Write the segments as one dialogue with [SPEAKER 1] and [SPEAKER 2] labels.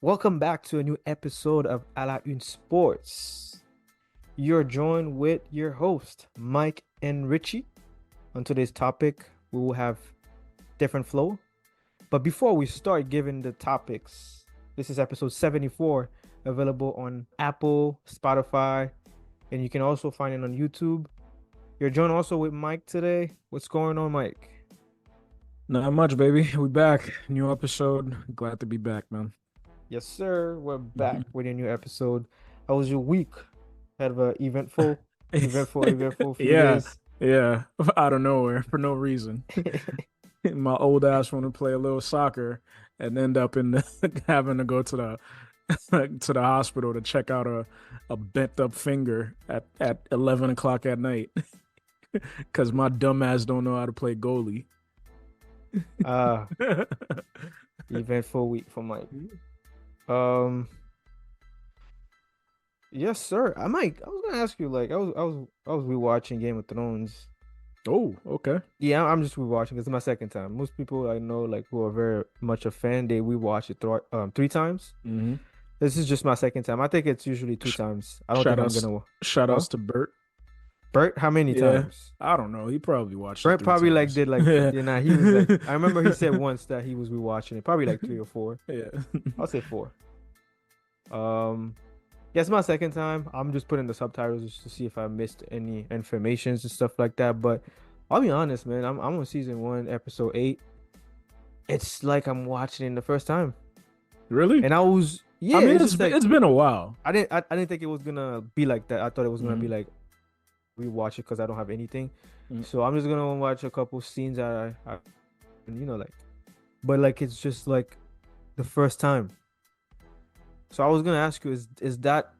[SPEAKER 1] Welcome back to a new episode of Une Sports. You're joined with your host, Mike and Richie. On today's topic, we will have different flow. But before we start giving the topics, this is episode 74, available on Apple, Spotify, and you can also find it on YouTube. You're joined also with Mike today. What's going on, Mike?
[SPEAKER 2] Not much, baby. We back. New episode. Glad to be back, man.
[SPEAKER 1] Yes, sir. We're back with a new episode. How was your week? Had an eventful few days.
[SPEAKER 2] Yeah. Out of nowhere for no reason. My old ass want to play a little soccer and end up having to go to the hospital to check out a bent up finger at 11 o'clock at night because my dumb ass don't know how to play goalie.
[SPEAKER 1] Eventful week for Mike. Yes, sir. I was gonna ask you, like, I was rewatching Game of Thrones.
[SPEAKER 2] Oh, okay.
[SPEAKER 1] Yeah, I'm just rewatching. It's my second time. Most people I know, like, who are very much a fan, they rewatch it three times.
[SPEAKER 2] Mm-hmm.
[SPEAKER 1] This is just my second time. I think it's usually two times. I don't think I'm gonna.
[SPEAKER 2] Shout outs to Bert.
[SPEAKER 1] Bert, how many times?
[SPEAKER 2] I don't know. He probably watched it
[SPEAKER 1] Bert probably
[SPEAKER 2] times.
[SPEAKER 1] did he was like, I remember he said once that he was rewatching it, probably like 3 or 4.
[SPEAKER 2] Yeah.
[SPEAKER 1] I'll say 4. Yeah, it's my second time. I'm just putting the subtitles just to see if I missed any informations and stuff like that. But I'll be honest, man. I'm on season 1, episode 8. It's like I'm watching it the first time.
[SPEAKER 2] Really?
[SPEAKER 1] And I was
[SPEAKER 2] I mean, it's been a while.
[SPEAKER 1] I didn't think it was gonna be like that. I thought it was gonna be like rewatch it because I don't have anything. So I'm just gonna watch a couple scenes that I but like it's just like the first time. So I was gonna ask you, is that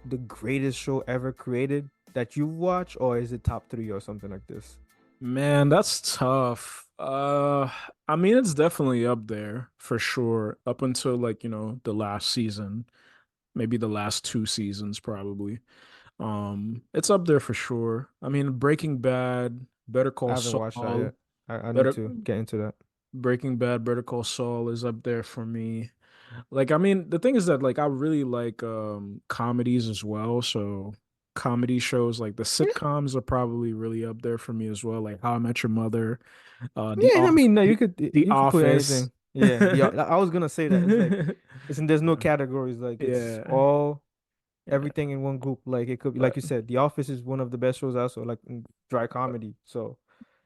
[SPEAKER 1] the greatest show ever created that you've watched, or is it top 3 or something like this?
[SPEAKER 2] Man, that's tough. I mean, it's definitely up there for sure. Up until the last season, maybe the last 2 seasons, probably. It's up there for sure. I mean, Breaking Bad, Better Call
[SPEAKER 1] I haven't
[SPEAKER 2] Saul.
[SPEAKER 1] watched that yet. I need to get into that.
[SPEAKER 2] Breaking Bad, Better Call Saul is up there for me. Like, I mean, the thing is that I really like comedies as well. So comedy shows like the sitcoms are probably really up there for me as well. Like How I Met Your Mother.
[SPEAKER 1] I mean, no, you could put
[SPEAKER 2] Office.
[SPEAKER 1] anything. Yeah, I was gonna say that. There's no categories. Like it's all everything in one group. Like it could be, like you said, The Office is one of the best shows also, like dry comedy. So,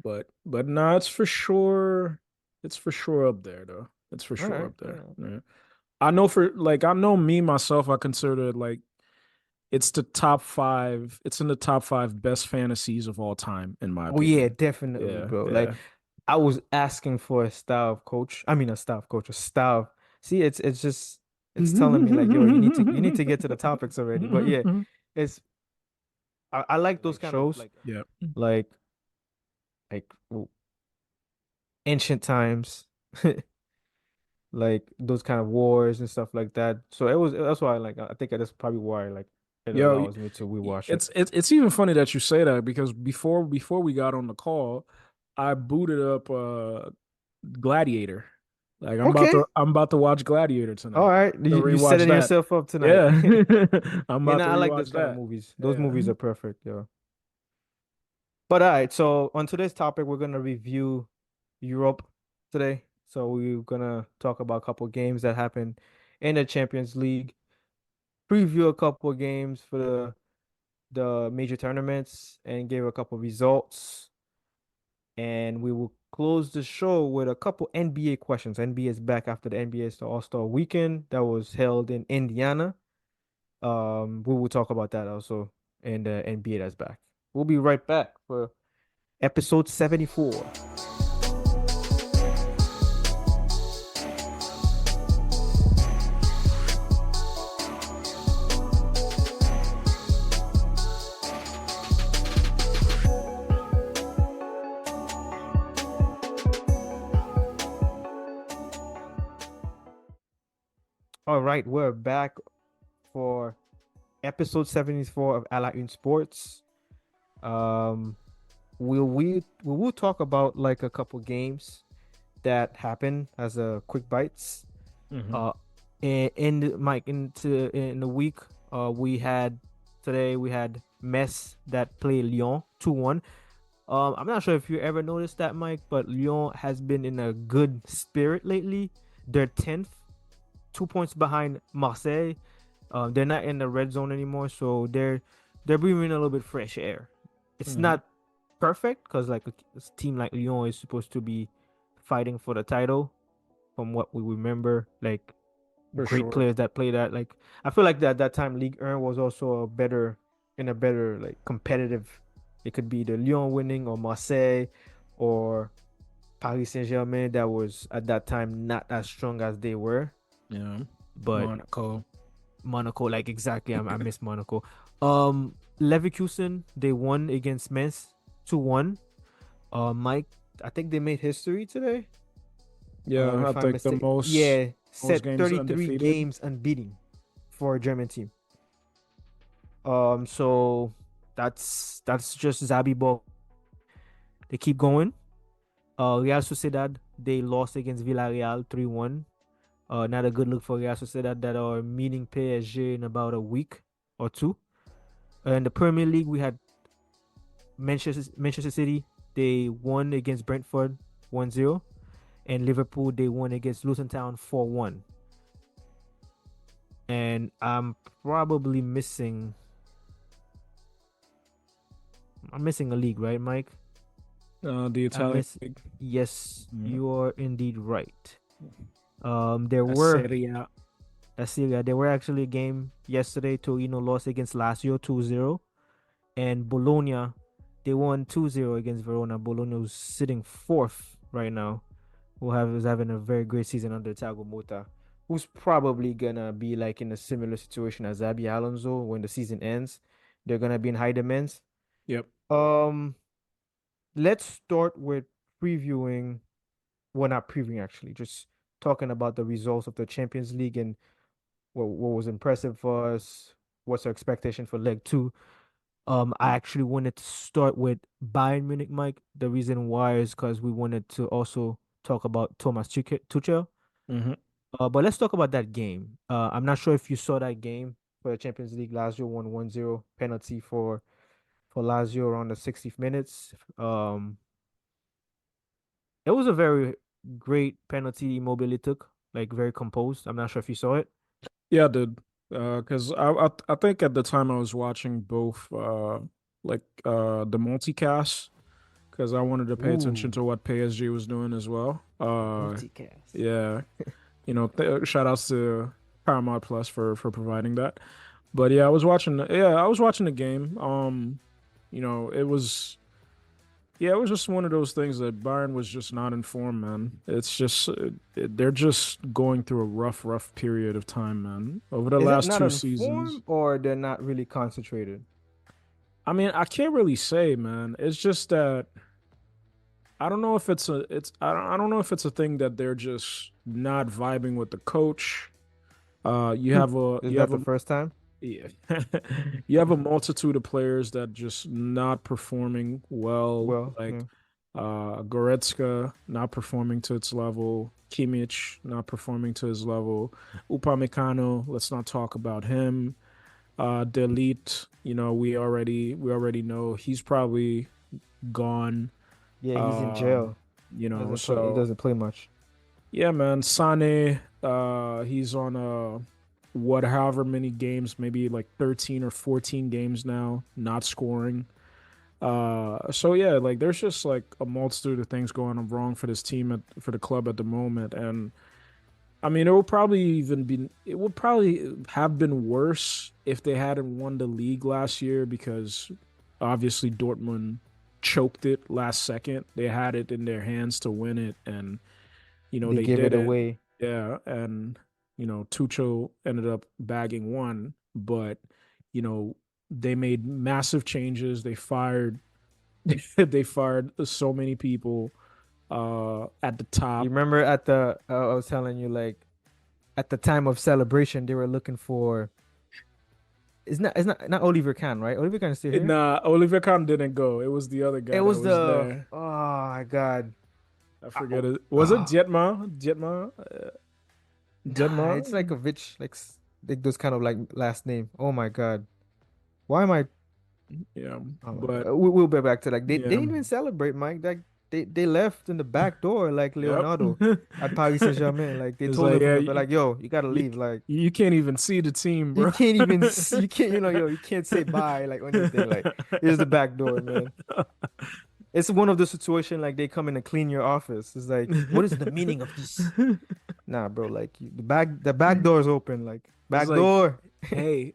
[SPEAKER 2] but no, it's for sure. It's for sure up there though. It's for sure up there. Yeah. I know me myself, I consider it it's the top 5. It's in the top 5 best fantasies of all time, in my opinion.
[SPEAKER 1] Oh yeah, definitely, bro.
[SPEAKER 2] Yeah.
[SPEAKER 1] Like I was asking for a style coach. I mean, a style coach, a style. See, it's just telling me like, yo, you need to get to the topics already. But yeah, it's I like those kind
[SPEAKER 2] shows.
[SPEAKER 1] Of like ancient times. Like those kind of wars and stuff like that. So that's why I think that's probably why it allows me to rewatch it.
[SPEAKER 2] It's even funny that you say that because before we got on the call, I booted up Gladiator. Like I'm about to watch Gladiator tonight.
[SPEAKER 1] All right, you setting yourself up tonight.
[SPEAKER 2] Yeah, I'm about to
[SPEAKER 1] I like those kind of movies. Those movies are perfect, yo. But all right, so on today's topic, we're gonna review Europe today. So we're gonna talk about a couple games that happened in the Champions League, preview a couple games for the major tournaments, and give a couple results. And we will close the show with a couple NBA questions. NBA is back after the NBA All-Star Weekend that was held in Indiana. We will talk about that also in the NBA that's back. We'll be right back for episode 74. All right, we're back for episode 74 of Une Sports. Um, we will talk about like a couple games that happened as a quick bites.
[SPEAKER 2] Hmm.
[SPEAKER 1] Uh, and Mike, in the week, we had Metz that played Lyon 2-1. I'm not sure if you ever noticed that, Mike, but Lyon has been in a good spirit lately. They're 10th, 2 points behind Marseille. They're not in the red zone anymore, so they're breathing a little bit fresh air. It's
[SPEAKER 2] Hmm.
[SPEAKER 1] not perfect because like a team like Lyon is supposed to be fighting for the title, from what we remember. Like
[SPEAKER 2] For
[SPEAKER 1] great
[SPEAKER 2] sure.
[SPEAKER 1] players that play that. Like I feel like that time League 1 was also a better like competitive. It could be the Lyon winning or Marseille or Paris Saint-Germain that was at that time not as strong as they were.
[SPEAKER 2] Yeah.
[SPEAKER 1] But
[SPEAKER 2] Monaco.
[SPEAKER 1] Monaco, like exactly, I miss Monaco. Leverkusen, they won against Metz 2-1. Mike, I think they made history today.
[SPEAKER 2] Yeah, I
[SPEAKER 1] If I'm
[SPEAKER 2] think the
[SPEAKER 1] mistaken,
[SPEAKER 2] most
[SPEAKER 1] yeah,
[SPEAKER 2] most
[SPEAKER 1] set
[SPEAKER 2] games
[SPEAKER 1] 33
[SPEAKER 2] undefeated.
[SPEAKER 1] games unbeaten for a German team. So that's just Zabi ball. They keep going. Real Sociedad, they lost against Villarreal 3-1. Not a good look for Real Sociedad that are meeting PSG in about a week or two. In the Premier League, we had Manchester City, they won against Brentford 1-0, and Liverpool, they won against Luton Town 4-1. And probably missing I'm missing a league, right, Mike?
[SPEAKER 2] The
[SPEAKER 1] I
[SPEAKER 2] Italian
[SPEAKER 1] miss
[SPEAKER 2] league.
[SPEAKER 1] Yes,
[SPEAKER 2] Yeah.
[SPEAKER 1] you are indeed right. There
[SPEAKER 2] A
[SPEAKER 1] were
[SPEAKER 2] Serie A.
[SPEAKER 1] There were actually a game yesterday. Torino lost against Lazio 2-0, and Bologna, they won 2-0 against Verona. Bologna was sitting fourth right now, is having a very great season under Thiago Motta, who's probably gonna be like in a similar situation as Xabi Alonso when the season ends. They're gonna be in high demands.
[SPEAKER 2] Yep.
[SPEAKER 1] Um, let's start with previewing. Well, not previewing actually, just talking about the results of the Champions League and what was impressive for us. What's our expectation for leg two? I actually wanted to start with Bayern Munich, Mike. The reason why is because we wanted to also talk about Tuchel.
[SPEAKER 2] Hmm.
[SPEAKER 1] But let's talk about that game. I'm not sure if you saw that game for the Champions League. Lazio won 1-0, penalty for Lazio around the 60th minutes. It was a very great penalty Immobile took, like very composed. I'm not sure if you saw it.
[SPEAKER 2] Yeah, I did. Because I think at the time I was watching both the multicast because I wanted to pay attention
[SPEAKER 1] Ooh,
[SPEAKER 2] to what PSG was doing as well.
[SPEAKER 1] multicast.
[SPEAKER 2] Yeah, shout outs to Paramount Plus for providing that. But yeah, I was watching the game. It was it was just one of those things that Bayern was just not informed, man. It's just they're just going through a rough period of time, man. Over the
[SPEAKER 1] Is it
[SPEAKER 2] last
[SPEAKER 1] not
[SPEAKER 2] two
[SPEAKER 1] on
[SPEAKER 2] seasons.
[SPEAKER 1] form or they're not really concentrated?
[SPEAKER 2] I mean, I can't really say, man. It's just that I don't know if I don't know if it's a thing that they're just not vibing with the coach. You have a
[SPEAKER 1] Is
[SPEAKER 2] you
[SPEAKER 1] that
[SPEAKER 2] have
[SPEAKER 1] the
[SPEAKER 2] a
[SPEAKER 1] first time?
[SPEAKER 2] Yeah. You have a multitude of players that just not performing well,
[SPEAKER 1] Well,
[SPEAKER 2] like
[SPEAKER 1] yeah.
[SPEAKER 2] Goretzka not performing to its level, Kimmich not performing to his level, Upamecano, let's not talk about him. Delete, we already know he's probably gone.
[SPEAKER 1] Yeah, he's in
[SPEAKER 2] Um,
[SPEAKER 1] jail. Doesn't play. He
[SPEAKER 2] so
[SPEAKER 1] doesn't play much.
[SPEAKER 2] yeah, man. Sane, he's on however many games, maybe like 13 or 14 games now, not scoring. So yeah, like there's just like a multitude of things going on wrong for this team for the club at the moment. And I mean it would probably have been worse if they hadn't won the league last year because obviously Dortmund choked it last second. They had it in their hands to win it and
[SPEAKER 1] They
[SPEAKER 2] they
[SPEAKER 1] give it
[SPEAKER 2] did it.
[SPEAKER 1] away.
[SPEAKER 2] Yeah, and Tuchel ended up bagging one, but you know, they made massive changes. They fired they fired so many people at the
[SPEAKER 1] You
[SPEAKER 2] top.
[SPEAKER 1] remember at the I was telling you like at the time of celebration they were looking for It's not Oliver Kahn, right? Oliver Kahn is still here.
[SPEAKER 2] Nah, Oliver Kahn didn't go. It was the other
[SPEAKER 1] It
[SPEAKER 2] guy that
[SPEAKER 1] was
[SPEAKER 2] was
[SPEAKER 1] the
[SPEAKER 2] there.
[SPEAKER 1] oh my God.
[SPEAKER 2] I
[SPEAKER 1] I,
[SPEAKER 2] forget it. Was it
[SPEAKER 1] oh,
[SPEAKER 2] Jetma? Jetma?
[SPEAKER 1] nah,
[SPEAKER 2] Jetma?
[SPEAKER 1] it's like a Vich, like those kind of like last name. Oh my God. Why am I?
[SPEAKER 2] Yeah,
[SPEAKER 1] Oh my
[SPEAKER 2] but
[SPEAKER 1] God. We'll be back to like they
[SPEAKER 2] yeah,
[SPEAKER 1] didn't even celebrate, Mike. Like they left in the back door like
[SPEAKER 2] yep.
[SPEAKER 1] Leonardo at Paris Saint-Germain. Like they
[SPEAKER 2] It's
[SPEAKER 1] told
[SPEAKER 2] like,
[SPEAKER 1] him from
[SPEAKER 2] yeah,
[SPEAKER 1] the like, yo, you gotta
[SPEAKER 2] you
[SPEAKER 1] leave. Like
[SPEAKER 2] you can't even see the team,
[SPEAKER 1] you
[SPEAKER 2] bro.
[SPEAKER 1] can't even you can't yo, you can't say bye like anything. Like here's the back door, man. It's one of the situation like they come in and clean your office. It's like, what is the meaning of this? Nah, bro, like the back door is open, like
[SPEAKER 2] It's
[SPEAKER 1] back
[SPEAKER 2] like,
[SPEAKER 1] door.
[SPEAKER 2] hey,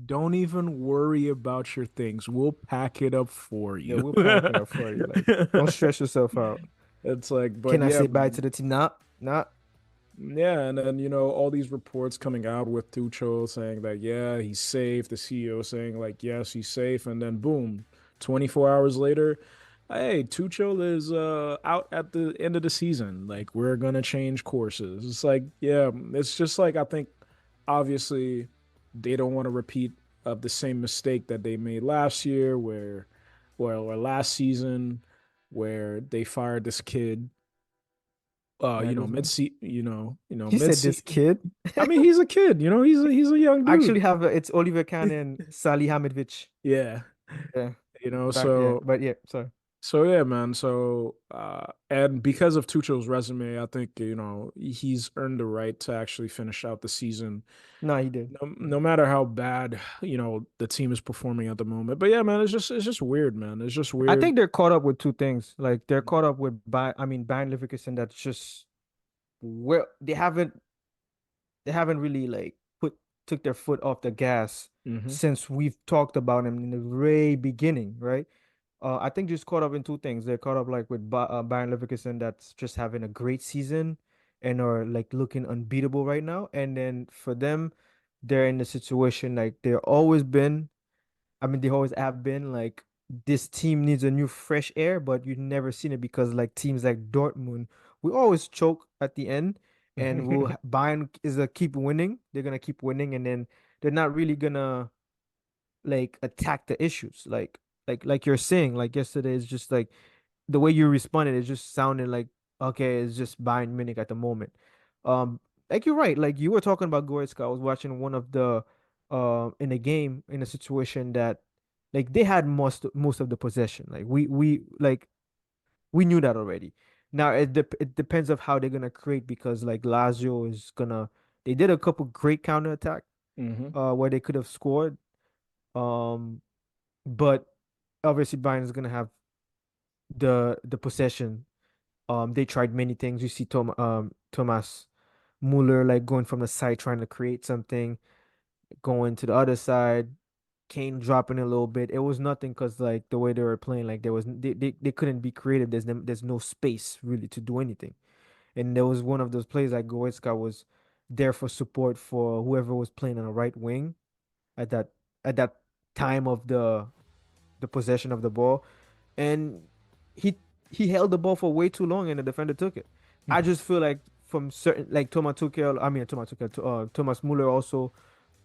[SPEAKER 2] don't even worry about your things. We'll pack it up for
[SPEAKER 1] Yeah,
[SPEAKER 2] you.
[SPEAKER 1] we'll pack it up for you. Like, don't stress yourself out.
[SPEAKER 2] It's like, but
[SPEAKER 1] Can I
[SPEAKER 2] yeah,
[SPEAKER 1] say bye to
[SPEAKER 2] man.
[SPEAKER 1] the team? Nah, nah.
[SPEAKER 2] Yeah, and then all these reports coming out with Tuchel saying that yeah, he's safe, the CEO saying like yes, he's safe, and then boom, 24 hours later, hey, Tuchel is out at the end of the season. Like we're gonna change courses. It's like, yeah, it's just like I think obviously they don't want to repeat of the same mistake that they made last year where or last season where they fired this kid mid
[SPEAKER 1] Nagelsmann. He
[SPEAKER 2] mid
[SPEAKER 1] said this kid.
[SPEAKER 2] I mean, he's a kid, he's a young
[SPEAKER 1] I actually
[SPEAKER 2] dude.
[SPEAKER 1] have it's Oliver Kahn and Salih Hamidovich.
[SPEAKER 2] Yeah.
[SPEAKER 1] Yeah, back. Yeah,
[SPEAKER 2] So
[SPEAKER 1] but yeah. Sorry.
[SPEAKER 2] yeah, man. So and because of Tuchel's resume, I think, he's earned the right to actually finish out the season.
[SPEAKER 1] No, he did.
[SPEAKER 2] No matter how bad, the team is performing at the moment. But yeah, man, it's just weird, man. It's just
[SPEAKER 1] I
[SPEAKER 2] weird.
[SPEAKER 1] think they're caught up with two things. Like they're caught up with Bayern Leverkusen. That's just well, they haven't really like took their foot off the gas
[SPEAKER 2] Hmm.
[SPEAKER 1] since we've talked about them in the very beginning, right? I think just caught up in two things. They're caught up like with Bayern Leverkusen that's just having a great season and are like looking unbeatable right now. And then for them, they're in the situation like they're always been. I mean, they always have been like this team needs a new fresh air, but you've never seen it because like teams like Dortmund, we always choke at the end, and Bayern is a keep winning. They're gonna keep winning, and then they're not really gonna like attack the issues. Like you're saying, like yesterday is just like the way you responded, it just sounded like okay, it's just Bayern Munich at the moment. Like you're right. Like you were talking about Goretzka. I was watching one of the in a game in a situation that like they had most of the possession. Like we knew that already. Now it depends of how they're gonna create because like Lazio is gonna they did a couple great counter attack
[SPEAKER 2] Hmm.
[SPEAKER 1] where they could have scored. Um, but obviously Bayern is gonna have the possession. They tried many things. You see Thomas Muller like going from the side trying to create something, going to the other side, Kane dropping a little bit. It was nothing because like the way they were playing, like there was they couldn't be creative. There's no space really to do anything. And there was one of those plays like Goretzka was there for support for whoever was playing on the right wing at that time of the possession of the ball, and he he held the ball for way too long, and the defender took it. I just feel like from certain like Thomas Muller also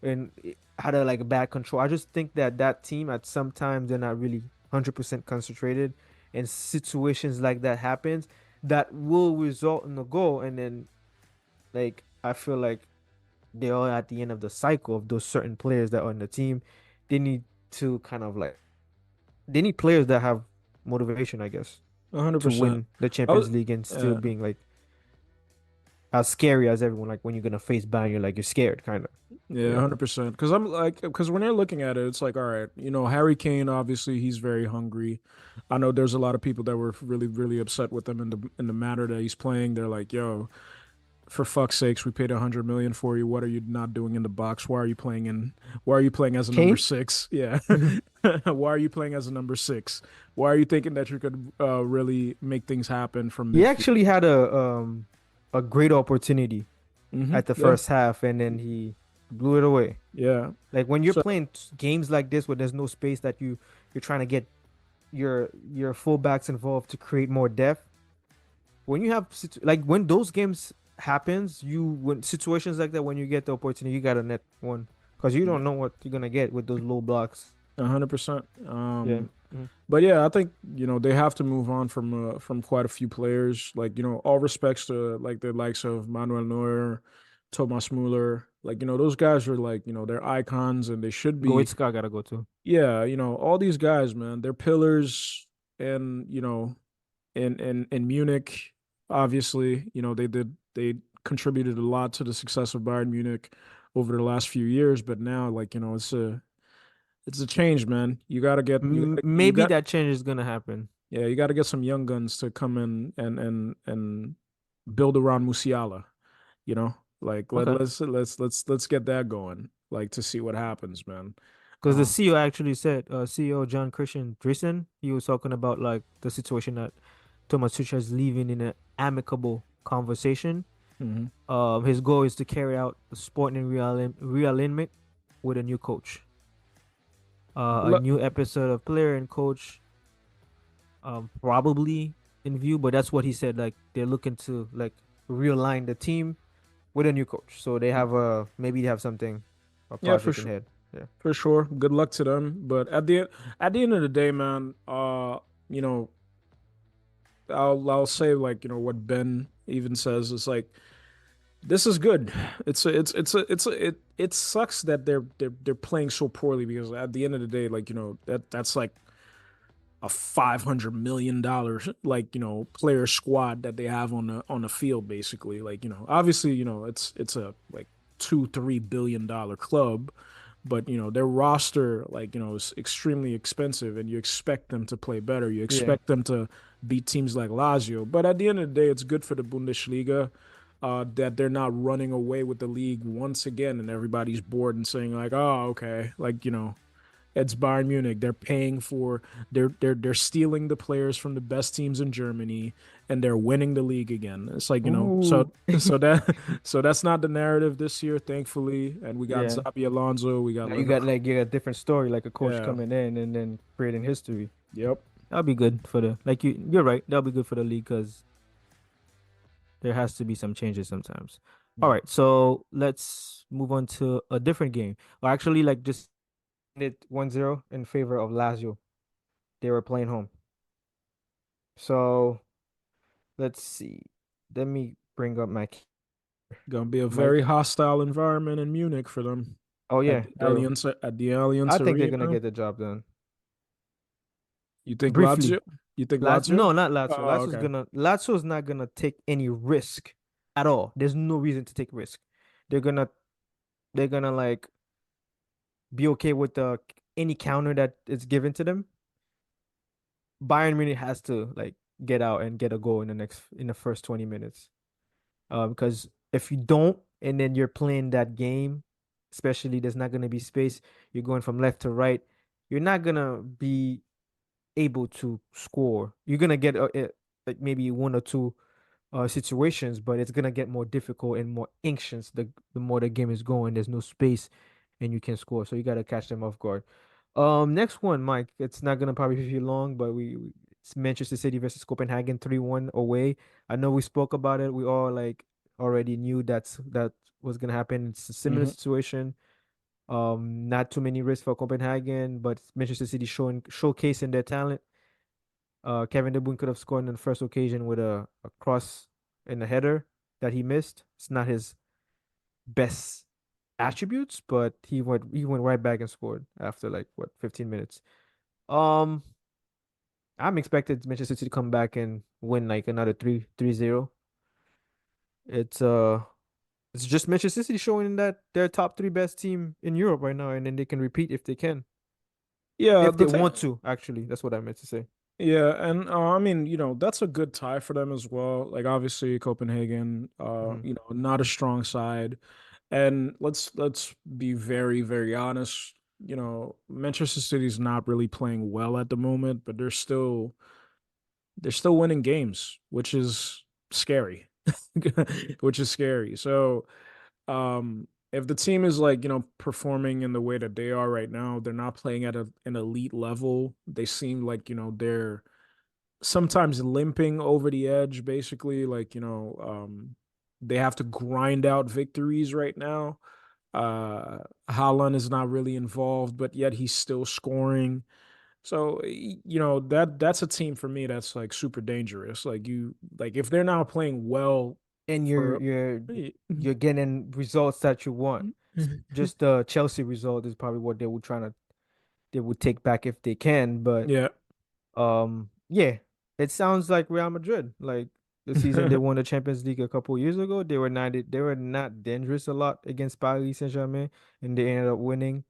[SPEAKER 1] and had a like a bad control. I just think that team at sometimes they're not really 100% concentrated, and situations like that happens that will result in a goal, and then like I feel like they are at the end of the cycle of those certain players that are on the team. They need to kind of like they need players that have motivation, I guess, to
[SPEAKER 2] 100%.
[SPEAKER 1] win the
[SPEAKER 2] I was,
[SPEAKER 1] Champions League and still
[SPEAKER 2] uh,
[SPEAKER 1] being like as scary as everyone. Like when you're gonna face Bayern, you're like you're scared, kind of.
[SPEAKER 2] Yeah,
[SPEAKER 1] Yeah.
[SPEAKER 2] 100%. Because when you're looking at it, it's like, all right, Harry Kane, obviously he's very hungry. I know there's a lot of people that were really, really upset with him in the manner that he's playing. They're like, yo, for fuck's sakes, we paid 100 million for you. What are you not doing in the box? Why are you playing as a number
[SPEAKER 1] Kane,
[SPEAKER 2] six? Yeah. Why are you playing as a number six? Why are you thinking that you could really make things happen from
[SPEAKER 1] he
[SPEAKER 2] midfield?
[SPEAKER 1] actually had a great opportunity
[SPEAKER 2] Hmm.
[SPEAKER 1] at the
[SPEAKER 2] Yeah.
[SPEAKER 1] first half, and then he blew it away.
[SPEAKER 2] Yeah.
[SPEAKER 1] Like when you're
[SPEAKER 2] So,
[SPEAKER 1] playing games like this where there's no space that you're trying to get your fullbacks involved to create more depth. When you have like when those games happens, you when situations like that when you get the opportunity, you gotta net one. because you don't know what you're gonna get with those low blocks.
[SPEAKER 2] 100%.
[SPEAKER 1] Yeah. Mm.
[SPEAKER 2] But yeah, I think they have to move on from quite a few players. Like all respects to like the likes of Manuel Neuer, Thomas Muller. Like those guys are like they're icons and they should be.
[SPEAKER 1] Goitzka gotta go too.
[SPEAKER 2] Yeah, all these guys, man, they're pillars. And in Munich, obviously, they contributed a lot to the success of Bayern Munich over the last few years. But now, like it's a change, man. You gotta get you
[SPEAKER 1] Maybe
[SPEAKER 2] got
[SPEAKER 1] that change is gonna happen.
[SPEAKER 2] yeah, you gotta get some young guns to come in and build around Musiala. You know, like
[SPEAKER 1] Okay.
[SPEAKER 2] let's get that going. Like to see what happens, man.
[SPEAKER 1] Because the CEO actually said, CEO John Christian Dreesen, he was talking about like the situation that Thomas Tuchel is leaving in an amicable conversation.
[SPEAKER 2] Mhm.
[SPEAKER 1] His goal is to carry out the sporting realignment with a new coach. A
[SPEAKER 2] Le-
[SPEAKER 1] new episode of player and coach, probably in view, but that's what he said. Like they're looking to like realign the team with a new coach. So they have maybe they have something, a
[SPEAKER 2] yeah,
[SPEAKER 1] project in head. Yeah.
[SPEAKER 2] for sure. Good luck to them. But at the end of the day, man, you know, I'll say like what Ben even says is like this is good. It sucks that they're playing so poorly because at the end of the day, like that's like a $500 million like player squad that they have on the field basically. Like obviously it's a like 2-3 billion dollar club, but their roster like is extremely expensive, and you expect them to play better. You
[SPEAKER 1] Yeah.
[SPEAKER 2] expect them to beat teams like Lazio, but at the end of the day, it's good for the Bundesliga. That they're not running away with the league once again, and everybody's bored and saying like, "Oh, okay," like it's Bayern Munich. They're paying for they're stealing the players from the best teams in Germany, and they're winning the league again. It's like,
[SPEAKER 1] Ooh.
[SPEAKER 2] so that's not the narrative this year, thankfully. And we got
[SPEAKER 1] Yeah.
[SPEAKER 2] Xabi Alonso, we got
[SPEAKER 1] Now you got a different story, like a coach
[SPEAKER 2] yeah.
[SPEAKER 1] coming in and then creating history.
[SPEAKER 2] Yep.
[SPEAKER 1] That'll be good for the like you're right. That'll be good for the league because there has to be some changes sometimes. All
[SPEAKER 2] Yeah.
[SPEAKER 1] right, so let's move on to a different game. Or actually, like just it 1-0 in favor of Lazio. They were playing home. So let's see. Let me bring up my
[SPEAKER 2] Gonna be a very
[SPEAKER 1] Mike.
[SPEAKER 2] hostile environment in Munich for them
[SPEAKER 1] Oh
[SPEAKER 2] at
[SPEAKER 1] yeah,
[SPEAKER 2] the
[SPEAKER 1] they're. I
[SPEAKER 2] Allianz
[SPEAKER 1] think they're gonna
[SPEAKER 2] Arena.
[SPEAKER 1] get the job done.
[SPEAKER 2] You think
[SPEAKER 1] Briefly,
[SPEAKER 2] Lazio? You think
[SPEAKER 1] Lazio.
[SPEAKER 2] Lazio?
[SPEAKER 1] No, not Lazio.
[SPEAKER 2] Oh, okay.
[SPEAKER 1] Lazio's not gonna take any risk at all. There's no reason to take risk. They're gonna they're gonna like be okay with the any counter that is given to them. Bayern Munich has to like get out and get a goal in the first 20 minutes. Because if you don't, and then you're playing that game, especially there's not gonna be space, you're going from left to right, you're not gonna be able to score. You're gonna get like maybe one or two situations, but it's gonna get more difficult and more anxious the more the game is going. There's no space, and you can score, so you gotta catch them off guard. Next one, Mike. It's not gonna probably be long, but it's Manchester City versus Copenhagen 3-1 away. I know we spoke about it. We all like already knew that was gonna happen. It's a similar
[SPEAKER 2] Hmm.
[SPEAKER 1] situation. Not too many risks for Copenhagen, but Manchester City showcasing their talent. Kevin De Bruyne could have scored on the first occasion with a cross and a header that he missed. It's not his best attributes, but he went right back and scored after like what 15 minutes. Um, I'm expected Manchester City to come back and win like another 3-0. It's uh it's just Manchester City showing that they're top three best team in Europe right now, and then they can repeat if they can.
[SPEAKER 2] Yeah,
[SPEAKER 1] If
[SPEAKER 2] the
[SPEAKER 1] they
[SPEAKER 2] thing.
[SPEAKER 1] want to, actually. That's what I meant to say.
[SPEAKER 2] Yeah, and I mean, that's a good tie for them as well. Like obviously Copenhagen,
[SPEAKER 1] Hmm.
[SPEAKER 2] not a strong side. And let's be very, very honest. Manchester City's not really playing well at the moment, but they're still winning games, which is scary. Which is scary. So, if the team is like, performing in the way that they are right now, they're not playing at an elite level. They seem like, they're sometimes limping over the edge, basically. Like, they have to grind out victories right now. Haaland is not really involved, but yet he's still scoring. So that's a team for me that's like super dangerous. Like if they're now playing well
[SPEAKER 1] And
[SPEAKER 2] for
[SPEAKER 1] you're getting results that you want. Just the Chelsea result is probably what they would take back if they can, but
[SPEAKER 2] yeah.
[SPEAKER 1] yeah, it sounds like Real Madrid. Like the season they won the Champions League a couple years ago, they were not dangerous a lot against Paris Saint-Germain, and they ended up winning.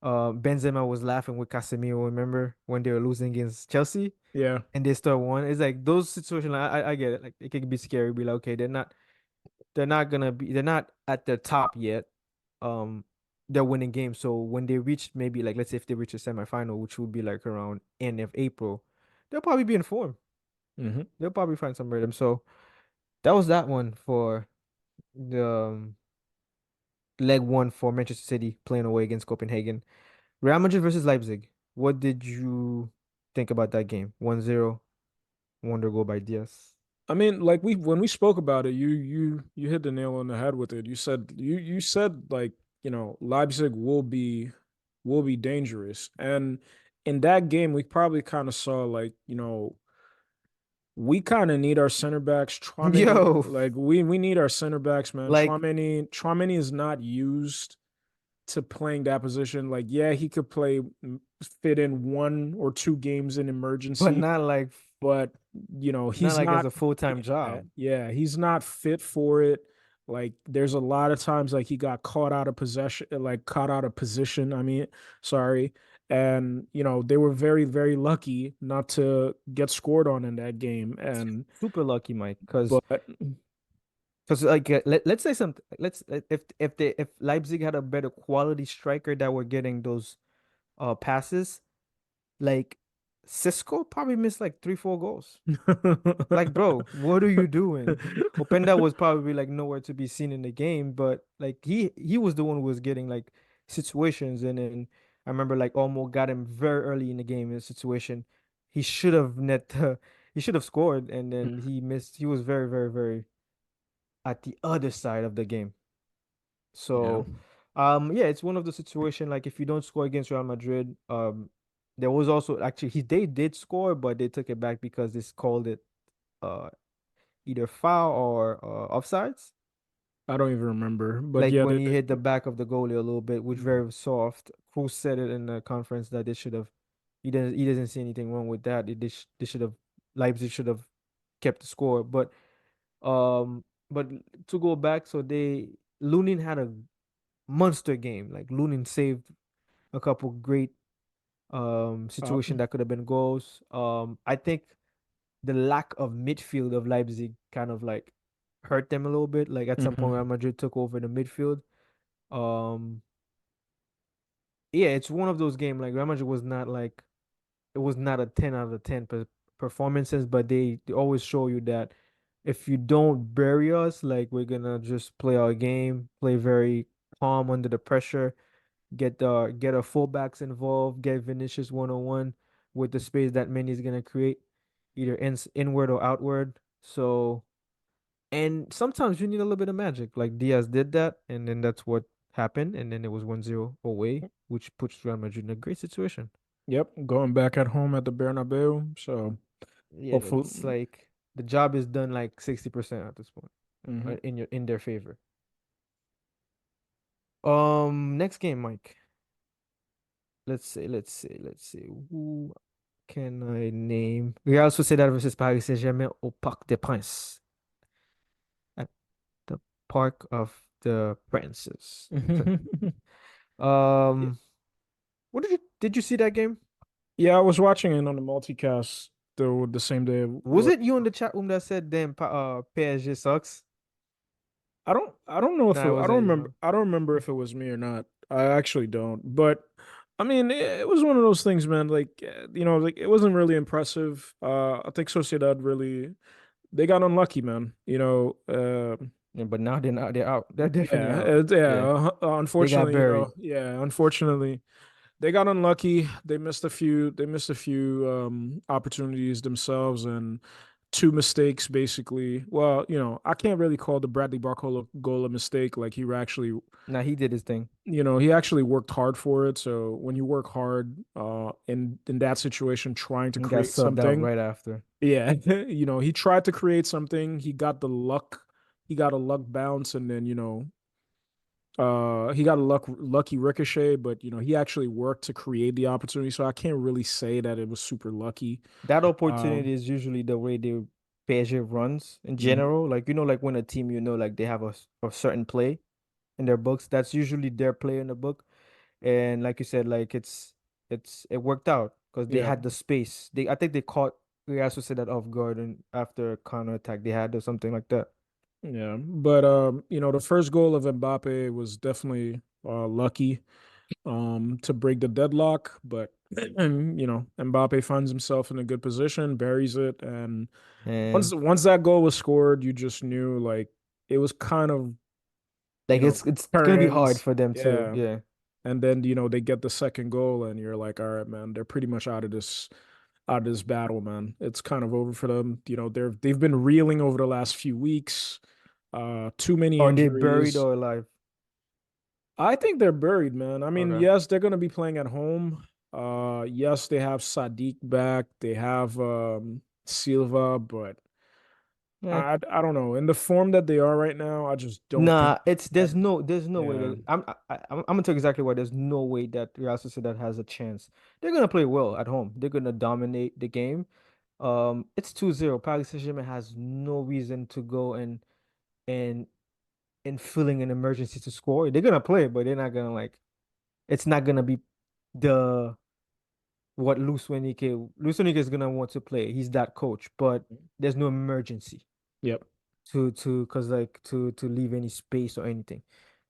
[SPEAKER 1] Benzema was laughing with Casemiro, remember when they were losing against Chelsea
[SPEAKER 2] Yeah.
[SPEAKER 1] and they still won. It's like those situations. Like, I get it. Like it can be scary. Be like, okay, they're not at the top yet. Um, they're winning games. So when they reach maybe like let's say if they reach a semifinal, which would be like around end of April, they'll probably be in form.
[SPEAKER 2] Hmm.
[SPEAKER 1] They'll probably find some rhythm. So that was that one for the leg one for Manchester City playing away against Copenhagen. Real Madrid versus Leipzig. What did you think about that game? 1-0, wonder goal by Diaz.
[SPEAKER 2] I mean, like we when we spoke about it, you hit the nail on the head with it. You said like, Leipzig will be dangerous. And in that game, we probably kind of saw like, we kind of need our center backs. Chouameni,
[SPEAKER 1] Yo,
[SPEAKER 2] like we need our center backs, man.
[SPEAKER 1] like,
[SPEAKER 2] Chouameni is not used to playing that position. Like, yeah, he could fit in one or two games in
[SPEAKER 1] but
[SPEAKER 2] emergency,
[SPEAKER 1] not like
[SPEAKER 2] but
[SPEAKER 1] not
[SPEAKER 2] he's
[SPEAKER 1] like as
[SPEAKER 2] not.
[SPEAKER 1] a full-time
[SPEAKER 2] Yeah,
[SPEAKER 1] job.
[SPEAKER 2] yeah, he's not fit for it. Like, there's a lot of times like he got caught out of possession, like caught out of position. I mean, sorry. And they were very, very lucky not to get scored on in that game. And
[SPEAKER 1] Super lucky, Mike,
[SPEAKER 2] but
[SPEAKER 1] because like let's say something. Let's if Leipzig had a better quality striker that were getting those passes, like Cisco probably missed like 3, 4 goals. Like, bro, what are you doing? Openda was probably like nowhere to be seen in the game, but like he was the one who was getting like situations, and then I remember like Olmo got him very early in the game in a situation. He should have he should have scored, and then he missed. He was very, very, very at the other side of the game.
[SPEAKER 2] yeah.
[SPEAKER 1] So, yeah, it's one of the situation like if you don't score against Real Madrid, there was also actually they did score, but they took it back because they called it uh either foul or offsides.
[SPEAKER 2] I don't even remember, but
[SPEAKER 1] Like
[SPEAKER 2] yeah,
[SPEAKER 1] when he hit the back of the goalie a little bit, which very soft. Cruz said it in the conference that they should have. He doesn't see anything wrong with that. They should have Leipzig should have kept the score, but to go back, so they Lunin had a monster game. Like Lunin saved a couple great
[SPEAKER 2] uh,
[SPEAKER 1] situation that could have been goals. I think the lack of midfield of Leipzig kind of like hurt them a little bit. Like at some point, Real
[SPEAKER 2] mhm.
[SPEAKER 1] Madrid took over the midfield. Um, yeah, it's one of those games. Like Real Madrid was not like it was not a 10 out of 10 performances, but they always show you that if you don't bury us, like we're gonna just play our game, play very calm under the pressure, get our fullbacks involved, get Vinicius 1-on-1 with the space that Mendy is gonna create, either inward or outward. So, and sometimes you need a little bit of magic. Like Diaz did that, and then that's what happened, and then it was 1-0 away, which puts Real Madrid in a great situation.
[SPEAKER 2] Yep, going back at home at the Bernabeu. So
[SPEAKER 1] Yeah, it's
[SPEAKER 2] hopefully,
[SPEAKER 1] like the job is done like 60% at this point,
[SPEAKER 2] mhm.
[SPEAKER 1] in their favor. Next game, Mike. Let's see. Who can I name? Real Sociedad versus Paris Saint-Germain au Parc des Princes. At the Park of the Princes. Um, what did you see that game?
[SPEAKER 2] Yeah, I was watching it on the multicast the same day.
[SPEAKER 1] Was it you in the chat room that said damn PSG sucks?
[SPEAKER 2] I don't know if
[SPEAKER 1] Nah, it
[SPEAKER 2] I don't
[SPEAKER 1] wasn't
[SPEAKER 2] remember
[SPEAKER 1] you.
[SPEAKER 2] I don't remember if it was me or not. I actually don't. But I mean, it was one of those things, man. Like like it wasn't really impressive. I think Sociedad really they got unlucky, man.
[SPEAKER 1] Yeah, but now they're not. They're out. They're definitely
[SPEAKER 2] Yeah,
[SPEAKER 1] out. Yeah, they got
[SPEAKER 2] unfortunately,
[SPEAKER 1] buried.
[SPEAKER 2] yeah, unfortunately, they got unlucky. They missed a few opportunities themselves, and two mistakes basically. Well, I can't really call the Bradley Barcola goal a mistake. Like he actually,
[SPEAKER 1] Now he did his thing
[SPEAKER 2] he actually worked hard for it. So when you work hard, in that situation, trying to
[SPEAKER 1] and got
[SPEAKER 2] create
[SPEAKER 1] subbed out
[SPEAKER 2] something,
[SPEAKER 1] right after.
[SPEAKER 2] yeah, he tried to create something. He got the luck. He got a luck bounce, and then he got a lucky ricochet. But he actually worked to create the opportunity. So I can't really say that it was super lucky.
[SPEAKER 1] That opportunity
[SPEAKER 2] Um,
[SPEAKER 1] is usually the way they PSG runs in
[SPEAKER 2] mhm.
[SPEAKER 1] general. Like like when a team like they have a certain play in their books. That's usually their play in the book. And like you said, like it worked out because they
[SPEAKER 2] Yeah,
[SPEAKER 1] had the space. I think they caught Real Sociedad off guard and after a counter attack they had or something like that.
[SPEAKER 2] yeah. But the first goal of Mbappe was definitely lucky to break the deadlock, but and Mbappe finds himself in a good position, buries it, and once
[SPEAKER 1] And
[SPEAKER 2] once that goal was scored, you just knew like it was kind of you
[SPEAKER 1] like
[SPEAKER 2] know
[SPEAKER 1] it's gonna be hard
[SPEAKER 2] curtains.
[SPEAKER 1] for them to,
[SPEAKER 2] Yeah.
[SPEAKER 1] yeah.
[SPEAKER 2] And then they get the second goal, and you're like, all right, man, they're pretty much out of this battle, man. It's kind of over for them. They've been reeling over the last few weeks. Too many
[SPEAKER 1] Are they buried
[SPEAKER 2] injuries.
[SPEAKER 1] or alive?
[SPEAKER 2] I think they're buried, man. I mean,
[SPEAKER 1] Okay.
[SPEAKER 2] yes, they're gonna be playing at home. Yes, they have Sadiq back. They have Silva, but
[SPEAKER 1] Yeah.
[SPEAKER 2] I don't know. In the form that they are right now, I just don't think
[SPEAKER 1] Nah, it's
[SPEAKER 2] that.
[SPEAKER 1] there's no way
[SPEAKER 2] Yeah.
[SPEAKER 1] that I'm gonna tell you exactly why there's no way that Real Sociedad has a chance. They're gonna play well at home. They're gonna dominate the game. It's 2-0. Paris Saint-Germain has no reason to go and filling an emergency to score. They're gonna play, but they're not gonna like it's not gonna be the what Luis Enrique is gonna want to play. He's that coach, but there's no emergency
[SPEAKER 2] Yep.
[SPEAKER 1] to because like to leave any space or anything.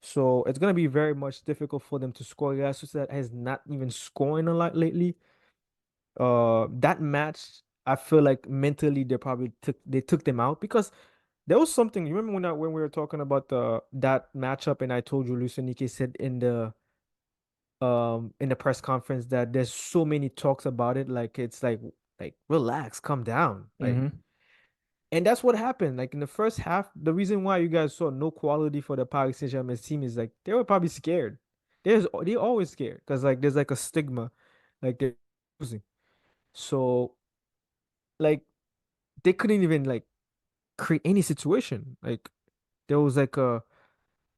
[SPEAKER 1] So it's gonna be very much difficult for them to score. Real Sociedad has not even scoring a lot lately. That match, I feel like mentally they took them out because there was something. You remember when we were talking about the that matchup, and I told you Luis Enrique said in the press conference that there's so many talks about it, like it's like relax, calm down, like.
[SPEAKER 2] Hmm.
[SPEAKER 1] And that's what happened. Like in the first half, the reason why you guys saw no quality for the Paris Saint-Germain team is like they were probably scared. They always scared because like there's like a stigma, like they're losing. So like they couldn't even like create any situation. Like there was like a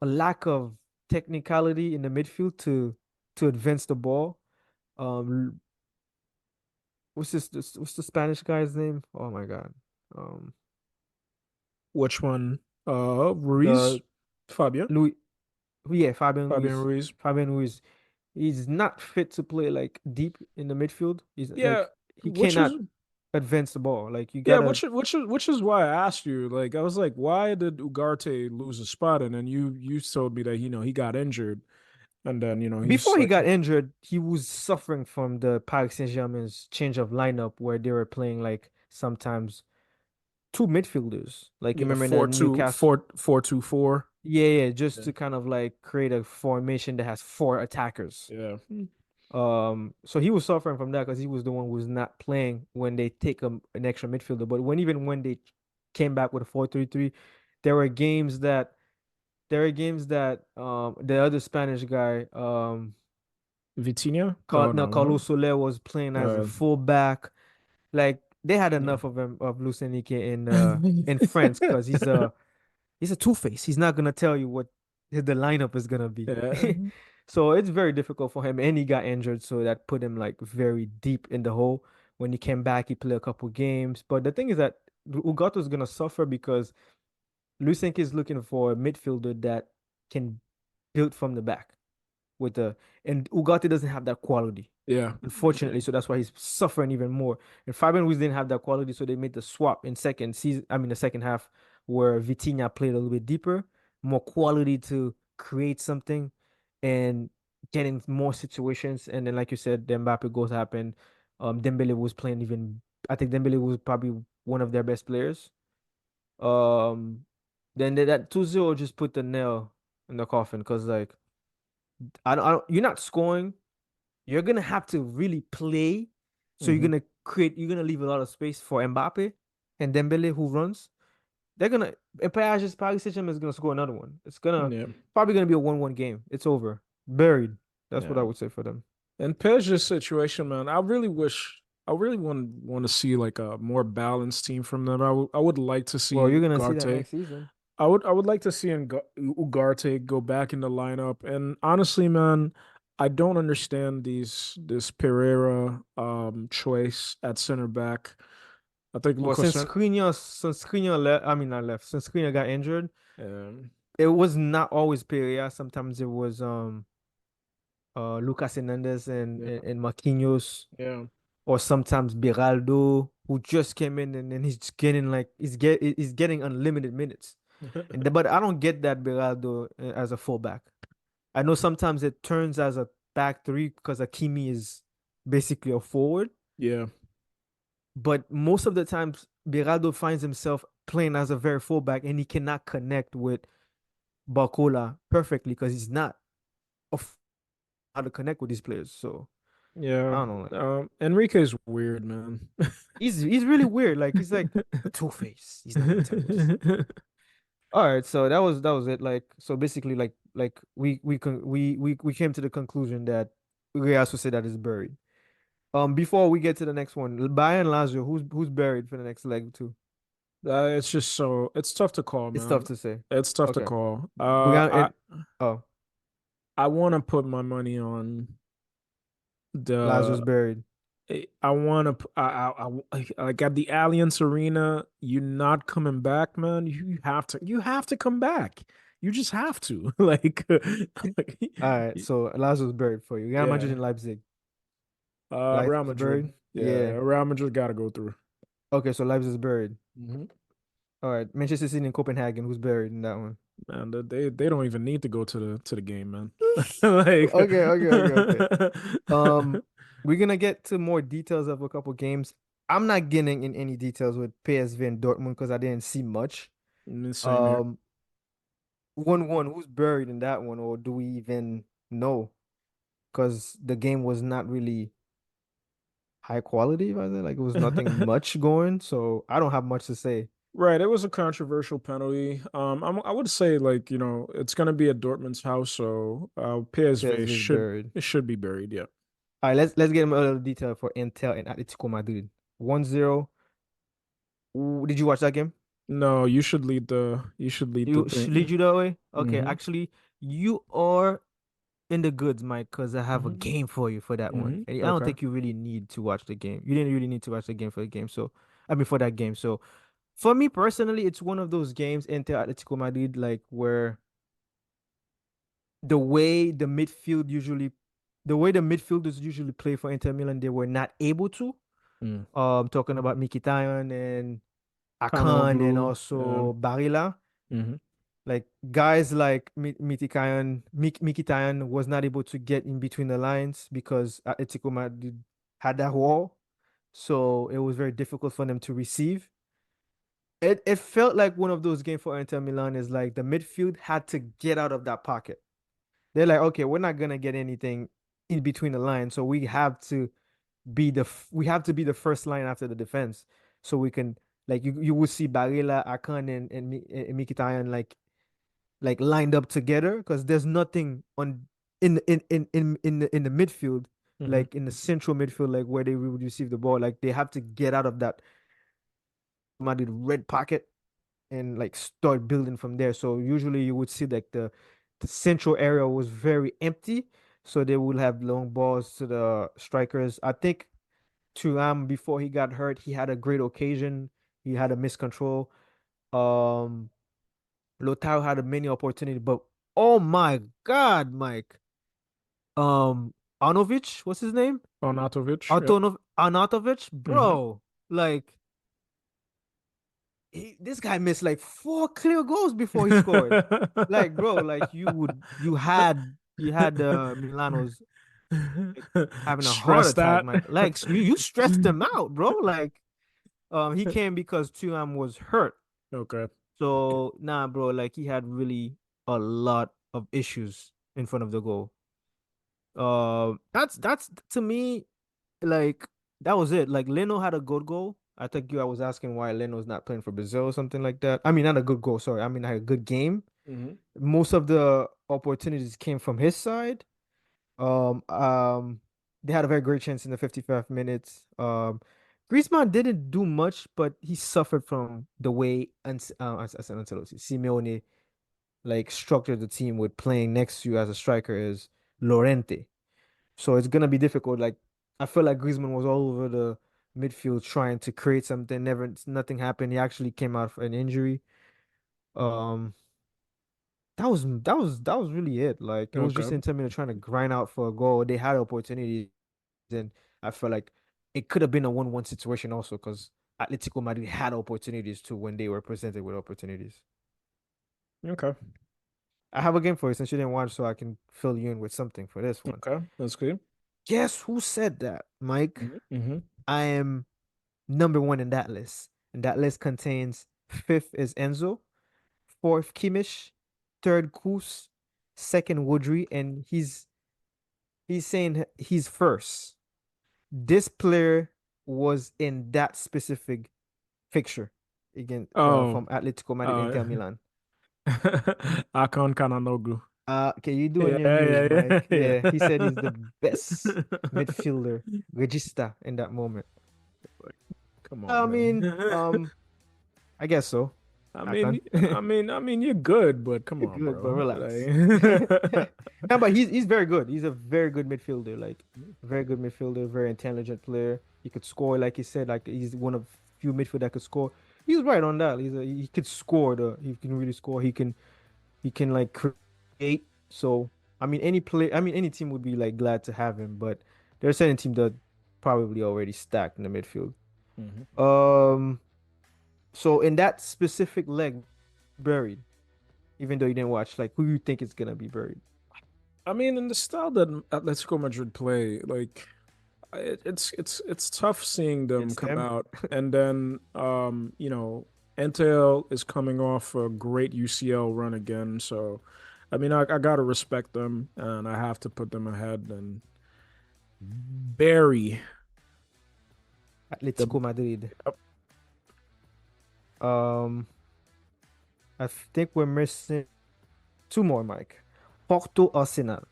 [SPEAKER 1] lack of technicality in the midfield to advance the ball. Um, what's the Spanish guy's name? Oh my God. Um,
[SPEAKER 2] Which one? Ruiz,
[SPEAKER 1] the
[SPEAKER 2] Fabian,
[SPEAKER 1] Louis, yeah, Fabian
[SPEAKER 2] Fabian
[SPEAKER 1] Ruiz.
[SPEAKER 2] Ruiz.
[SPEAKER 1] Fabian Ruiz. He's not fit to play like deep in the midfield. He's
[SPEAKER 2] Yeah,
[SPEAKER 1] like he
[SPEAKER 2] which is
[SPEAKER 1] cannot advance the ball. Like you
[SPEAKER 2] yeah,
[SPEAKER 1] gotta
[SPEAKER 2] which is why I asked you. Like, I was like, why did Ugarte lose a spot? And then you told me that he got injured, and then he's
[SPEAKER 1] before he
[SPEAKER 2] like,
[SPEAKER 1] got injured, he was suffering from the Paris Saint-Germain's change of lineup where they were playing like sometimes two midfielders. Like you
[SPEAKER 2] yeah,
[SPEAKER 1] remember in the
[SPEAKER 2] four two
[SPEAKER 1] Newcastle.
[SPEAKER 2] four 4-2-4.
[SPEAKER 1] Yeah, yeah, just
[SPEAKER 2] Yeah,
[SPEAKER 1] to kind of like create a formation that has four attackers.
[SPEAKER 2] yeah,
[SPEAKER 1] So he was suffering from that because he was the one who was not playing when they take an extra midfielder. But even when they came back with a 4-3-3, there were games that the other Spanish guy
[SPEAKER 2] Vitinha. Oh no, no.
[SPEAKER 1] Carlos Soler was playing as a
[SPEAKER 2] Uh,
[SPEAKER 1] fullback. Like they had
[SPEAKER 2] yeah.
[SPEAKER 1] enough of him of Luis Enrique in France because he's a two-face. He's not gonna tell you what the lineup is gonna be.
[SPEAKER 2] Yeah.
[SPEAKER 1] So it's very difficult for him, and he got injured, so that put him like very deep in the hole. When he came back, he played a couple games, but the thing is that Ugato's gonna suffer because Lusenk is looking for a midfielder that can build from the back with the and Ugarte doesn't have that quality,
[SPEAKER 2] Yeah.
[SPEAKER 1] unfortunately. So that's why he's suffering even more. And Fabian Ruiz didn't have that quality, so they made the swap in second season. I mean, the second half where Vitinha played a little bit deeper, more quality to create something and get in more situations. And then, like you said, the Mbappe goals happened. Dembele was playing even. I think Dembele was probably one of their best players. Um, then that 2-0 just put the nail in the coffin because like you're not scoring. You're gonna have to really play. So
[SPEAKER 2] Hmm.
[SPEAKER 1] you're gonna leave a lot of space for Mbappe. and Dembele who runs, they're gonna and Paris Saint-Germain is gonna score another one. It's gonna
[SPEAKER 2] Yeah,
[SPEAKER 1] probably gonna be a 1-1 game. It's over. Buried. That's what I
[SPEAKER 2] yeah.
[SPEAKER 1] would say for them.
[SPEAKER 2] And Pej's situation, man, I really want to see like a more balanced team from them. I would like to
[SPEAKER 1] Well,
[SPEAKER 2] see
[SPEAKER 1] you're gonna see that
[SPEAKER 2] Ugarte.
[SPEAKER 1] next season.
[SPEAKER 2] I would like to see Ugarte go back in the lineup. And honestly, man, I don't understand this Pereira choice at center back. I think
[SPEAKER 1] Well,
[SPEAKER 2] Lucas.
[SPEAKER 1] Since Skriniar left, I mean not left, since Skriniar got injured,
[SPEAKER 2] Um,
[SPEAKER 1] it was not always Pereira. Sometimes it was Lucas Hernandez
[SPEAKER 2] yeah,
[SPEAKER 1] and Marquinhos,
[SPEAKER 2] yeah,
[SPEAKER 1] or sometimes Beraldo, who just came in and then he's getting unlimited minutes. But I don't get that Beraldo as a fullback. I know sometimes it turns as a back three because Hakimi is basically a forward,
[SPEAKER 2] yeah,
[SPEAKER 1] but most of the times Beraldo finds himself playing as a very fullback and he cannot connect with Barcola perfectly because he's not of how to connect with these players. So I
[SPEAKER 2] yeah.
[SPEAKER 1] don't know. Like,
[SPEAKER 2] Enrique is weird, man.
[SPEAKER 1] he's really weird. Like he's like a two-face. He's not gonna tell you this. All right, so that was it. Like so basically like we came to the conclusion that Real Sociedad is buried. Before we get to the next one, Bayern Lazio, who's buried for the next leg too?
[SPEAKER 2] It's just so it's tough to call,
[SPEAKER 1] It's tough
[SPEAKER 2] man.
[SPEAKER 1] to say.
[SPEAKER 2] It's tough to
[SPEAKER 1] Okay.
[SPEAKER 2] call.
[SPEAKER 1] We got it. Oh,
[SPEAKER 2] I want to put my money on
[SPEAKER 1] Lazio's
[SPEAKER 2] the.
[SPEAKER 1] buried.
[SPEAKER 2] I want to. Like at the Allianz Arena. You're not coming back, man. You have to. You have to come back. You just have to. Like,
[SPEAKER 1] All right, so Lazio's buried for you. Real Madrid
[SPEAKER 2] yeah.
[SPEAKER 1] and Leipzig.
[SPEAKER 2] Real
[SPEAKER 1] Leipzig's
[SPEAKER 2] Madrid.
[SPEAKER 1] buried.
[SPEAKER 2] Yeah,
[SPEAKER 1] Yeah.
[SPEAKER 2] Real Madrid got to go through.
[SPEAKER 1] Okay, so Leipzig's buried.
[SPEAKER 2] Hmm.
[SPEAKER 1] All right, Manchester City and Copenhagen. Who's buried in that one?
[SPEAKER 2] Man, they don't even need to go to the game, man. Like,
[SPEAKER 1] Okay. Um, we're gonna get to more details of a couple games. I'm not getting in any details with PSV and Dortmund because I didn't see much.
[SPEAKER 2] same here.
[SPEAKER 1] Um, 1-1. Who's buried in that one, or do we even know? Because the game was not really high quality, if I say. Like it was nothing much going, so I don't have much to say.
[SPEAKER 2] Right, it was a controversial penalty. I would say like it's gonna be at Dortmund's house, so PSV
[SPEAKER 1] PSV is buried.
[SPEAKER 2] it should be buried. Yeah.
[SPEAKER 1] All right, let's get a little detail for Intel and Atletico Madrid. 1-0. Ooh, did you watch that game?
[SPEAKER 2] No, you should lead the
[SPEAKER 1] You lead
[SPEAKER 2] thing.
[SPEAKER 1] you that way? Okay,
[SPEAKER 2] Mm-hmm.
[SPEAKER 1] actually, you are in the goods, Mike, because I have a
[SPEAKER 2] Mm-hmm.
[SPEAKER 1] game for you for that one.
[SPEAKER 2] Mm-hmm.
[SPEAKER 1] And I don't
[SPEAKER 2] Okay.
[SPEAKER 1] think you really need to watch the game. You didn't really need to watch the game for the game. So, I mean, for that game. So, for me personally, it's one of those games, Inter Atletico Madrid, like where the way the midfield usually, the way the midfielders usually play for Inter Milan, they were not able to.
[SPEAKER 2] Mm.
[SPEAKER 1] Talking about Mkhitaryan and Akan and
[SPEAKER 2] Blue. Yeah.
[SPEAKER 1] also Barilla.
[SPEAKER 2] Mm-hmm.
[SPEAKER 1] Like guys like Mkhitaryan was not able to get in between the lines because Atletico Madrid had that wall, so it was very difficult for them to receive. It felt like one of those games for Inter Milan is like the midfield had to get out of that pocket. They're like, okay, we're not gonna get anything in between the lines, so we have to be the first line after the defense, so we can like you will see Barella, Akan, and Mkhitaryan like lined up together because there's nothing on in the midfield,
[SPEAKER 2] Mm-hmm.
[SPEAKER 1] like in the central midfield, like where they would receive the ball. Like they have to get out of that Madrid red pocket and like start building from there. So usually you would see like the central area was very empty. So they will have long balls to the strikers. I think Thuram before he got hurt, he had a great occasion. He had a miscontrol. Um Lautaro had a many opportunity, but oh my God, Mike. Arnovich, what's his name?
[SPEAKER 2] Arnautovic. Yep.
[SPEAKER 1] Arnautovic,
[SPEAKER 2] Mm-hmm.
[SPEAKER 1] bro. Like this guy missed like four clear goals before he scored. Like, bro, like you had Milano's like, having a heart
[SPEAKER 2] Stress
[SPEAKER 1] attack,
[SPEAKER 2] that.
[SPEAKER 1] Mike. Like you stressed him out, bro. Like, he came because Thuram was hurt.
[SPEAKER 2] Okay.
[SPEAKER 1] So nah, bro, like he had really a lot of issues in front of the goal. That's to me like that was it. Like Leno had a good goal. I think I was asking why Leno's not playing for Brazil or something like that. I mean, not a good goal, sorry. I mean, like a good game.
[SPEAKER 2] Hmm.
[SPEAKER 1] Most of the opportunities came from his side. Um, um, they had a very great chance in the 55 minutes. Griezmann didn't do much, but he suffered from the way as an Ancelotti, Simeone like structured the team with playing next to you as a striker is Lorente. So it's gonna be difficult. Like I feel like Griezmann was all over the midfield trying to create something. Nothing happened. He actually came out of an injury. Um, that was really it. Like it was just
[SPEAKER 2] Okay.
[SPEAKER 1] Inter Milan trying to grind out for a goal. They had opportunities, and I felt like it could have been a 1-1 situation also because Atletico Madrid had opportunities too when they were presented with opportunities.
[SPEAKER 2] Okay.
[SPEAKER 1] I have a game for you since you didn't watch, so I can fill you in with something for this one.
[SPEAKER 2] Okay. That's good.
[SPEAKER 1] Guess who said that, Mike?
[SPEAKER 2] Hmm.
[SPEAKER 1] I am number one in that list. And that list contains fifth is Enzo, fourth Kimmich, third Kus, second Woodry, and he's saying he's first. This player was in that specific fixture again
[SPEAKER 2] Oh,
[SPEAKER 1] from Atletico Madrid
[SPEAKER 2] uh,
[SPEAKER 1] Inter Milan.
[SPEAKER 2] Akon Kananogu.
[SPEAKER 1] Okay, you doing
[SPEAKER 2] Yeah,
[SPEAKER 1] your news,
[SPEAKER 2] yeah,
[SPEAKER 1] Mike?
[SPEAKER 2] yeah,
[SPEAKER 1] Yeah, he said he's the best
[SPEAKER 2] yeah.
[SPEAKER 1] midfielder, regista in that moment.
[SPEAKER 2] Like, come on,
[SPEAKER 1] I mean,
[SPEAKER 2] man.
[SPEAKER 1] I guess so.
[SPEAKER 2] I
[SPEAKER 1] I
[SPEAKER 2] mean,
[SPEAKER 1] can.
[SPEAKER 2] you're good, but come
[SPEAKER 1] You're
[SPEAKER 2] on,
[SPEAKER 1] good, but
[SPEAKER 2] bro.
[SPEAKER 1] relax.
[SPEAKER 2] Like,
[SPEAKER 1] No, but he's very good. He's a very good midfielder. Like very good midfielder, very intelligent player. He could score, like he said. Like he's one of few midfield that could score. He's right on that. He could score. He can really score. He can like create. So I mean, any play. I mean, any team would be like glad to have him. But there's certain team that probably already stacked in the midfield.
[SPEAKER 2] Mhm.
[SPEAKER 1] Um. So in that specific leg, buried. Even though you didn't watch, like who you think is gonna be buried?
[SPEAKER 2] I mean, in the style that Atletico Madrid play, like it's tough seeing them
[SPEAKER 1] It's
[SPEAKER 2] come
[SPEAKER 1] them.
[SPEAKER 2] out, and then Entel is coming off a great UCL run again, so I mean, I gotta respect them, and I have to put them ahead and bury the.
[SPEAKER 1] Atletico Madrid. Um, I think we're missing two more, Mike. Porto Arsenal.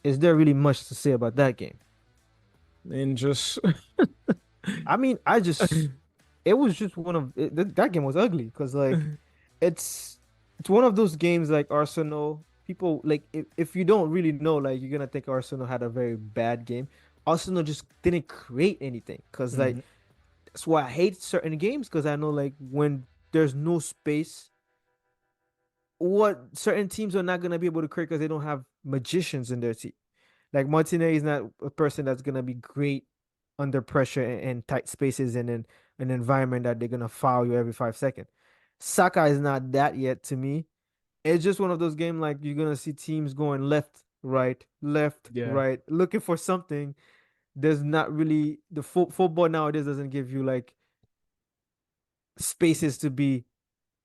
[SPEAKER 1] Is there really much to say about that game?
[SPEAKER 2] And just
[SPEAKER 1] I mean, it was just one of that game was ugly because like it's it's one of those games like Arsenal. People like if you don't really know, like you're gonna think Arsenal had a very bad game. Arsenal just didn't create anything because like
[SPEAKER 2] Mhm.
[SPEAKER 1] that's why I hate certain games because I know like when there's no space, what certain teams are not gonna be able to create because they don't have magicians in their team. Like Martinez is not a person that's gonna be great under pressure and tight spaces and in an environment that they're gonna foul you every 5 seconds. Saka is not that yet to me. It's just one of those games like you're gonna see teams going left,
[SPEAKER 2] Yeah,
[SPEAKER 1] right, looking for something. There's not really the football nowadays doesn't give you like spaces to be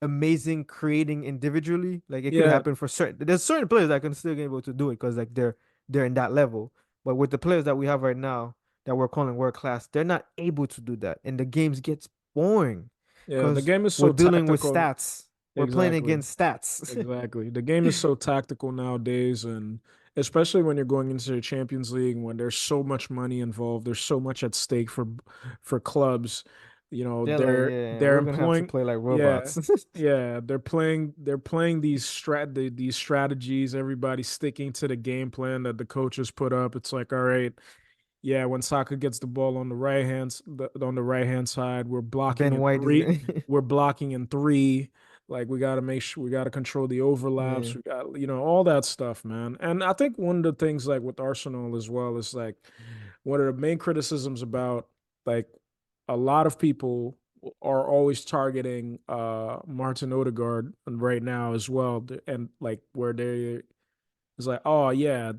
[SPEAKER 1] amazing creating individually. Like it could
[SPEAKER 2] yeah,
[SPEAKER 1] happen for certain. There's certain players that can still be able to do it because like they're in that level. But with the players that we have right now that we're calling world class, they're not able to do that, and the games gets boring
[SPEAKER 2] yeah. The
[SPEAKER 1] because
[SPEAKER 2] game is
[SPEAKER 1] we're
[SPEAKER 2] so
[SPEAKER 1] dealing with
[SPEAKER 2] tactical.
[SPEAKER 1] stats. We're playing
[SPEAKER 2] Exactly.
[SPEAKER 1] against stats.
[SPEAKER 2] Exactly. The game is so tactical nowadays, and especially when you're going into the Champions League, when there's so much money involved, there's so much at stake for clubs.
[SPEAKER 1] They're like, yeah,
[SPEAKER 2] They're
[SPEAKER 1] we're gonna have to
[SPEAKER 2] employing,
[SPEAKER 1] play like
[SPEAKER 2] yeah,
[SPEAKER 1] robots.
[SPEAKER 2] yeah. They're playing these strategies. Everybody's sticking to the game plan that the coaches put up. It's like, all right, yeah, when Saka gets the ball on the right hand side, we're blocking
[SPEAKER 1] Ben
[SPEAKER 2] in
[SPEAKER 1] White is
[SPEAKER 2] three.
[SPEAKER 1] gonna,
[SPEAKER 2] We're blocking in three. Like we got to make sure we got to control the overlaps.
[SPEAKER 1] yeah.
[SPEAKER 2] We got all that stuff, man. And I think one of the things like with Arsenal as well is like one of the main criticisms about like a lot of people are always targeting Martin Odegaard right now as well, and like where they it's like, oh yeah,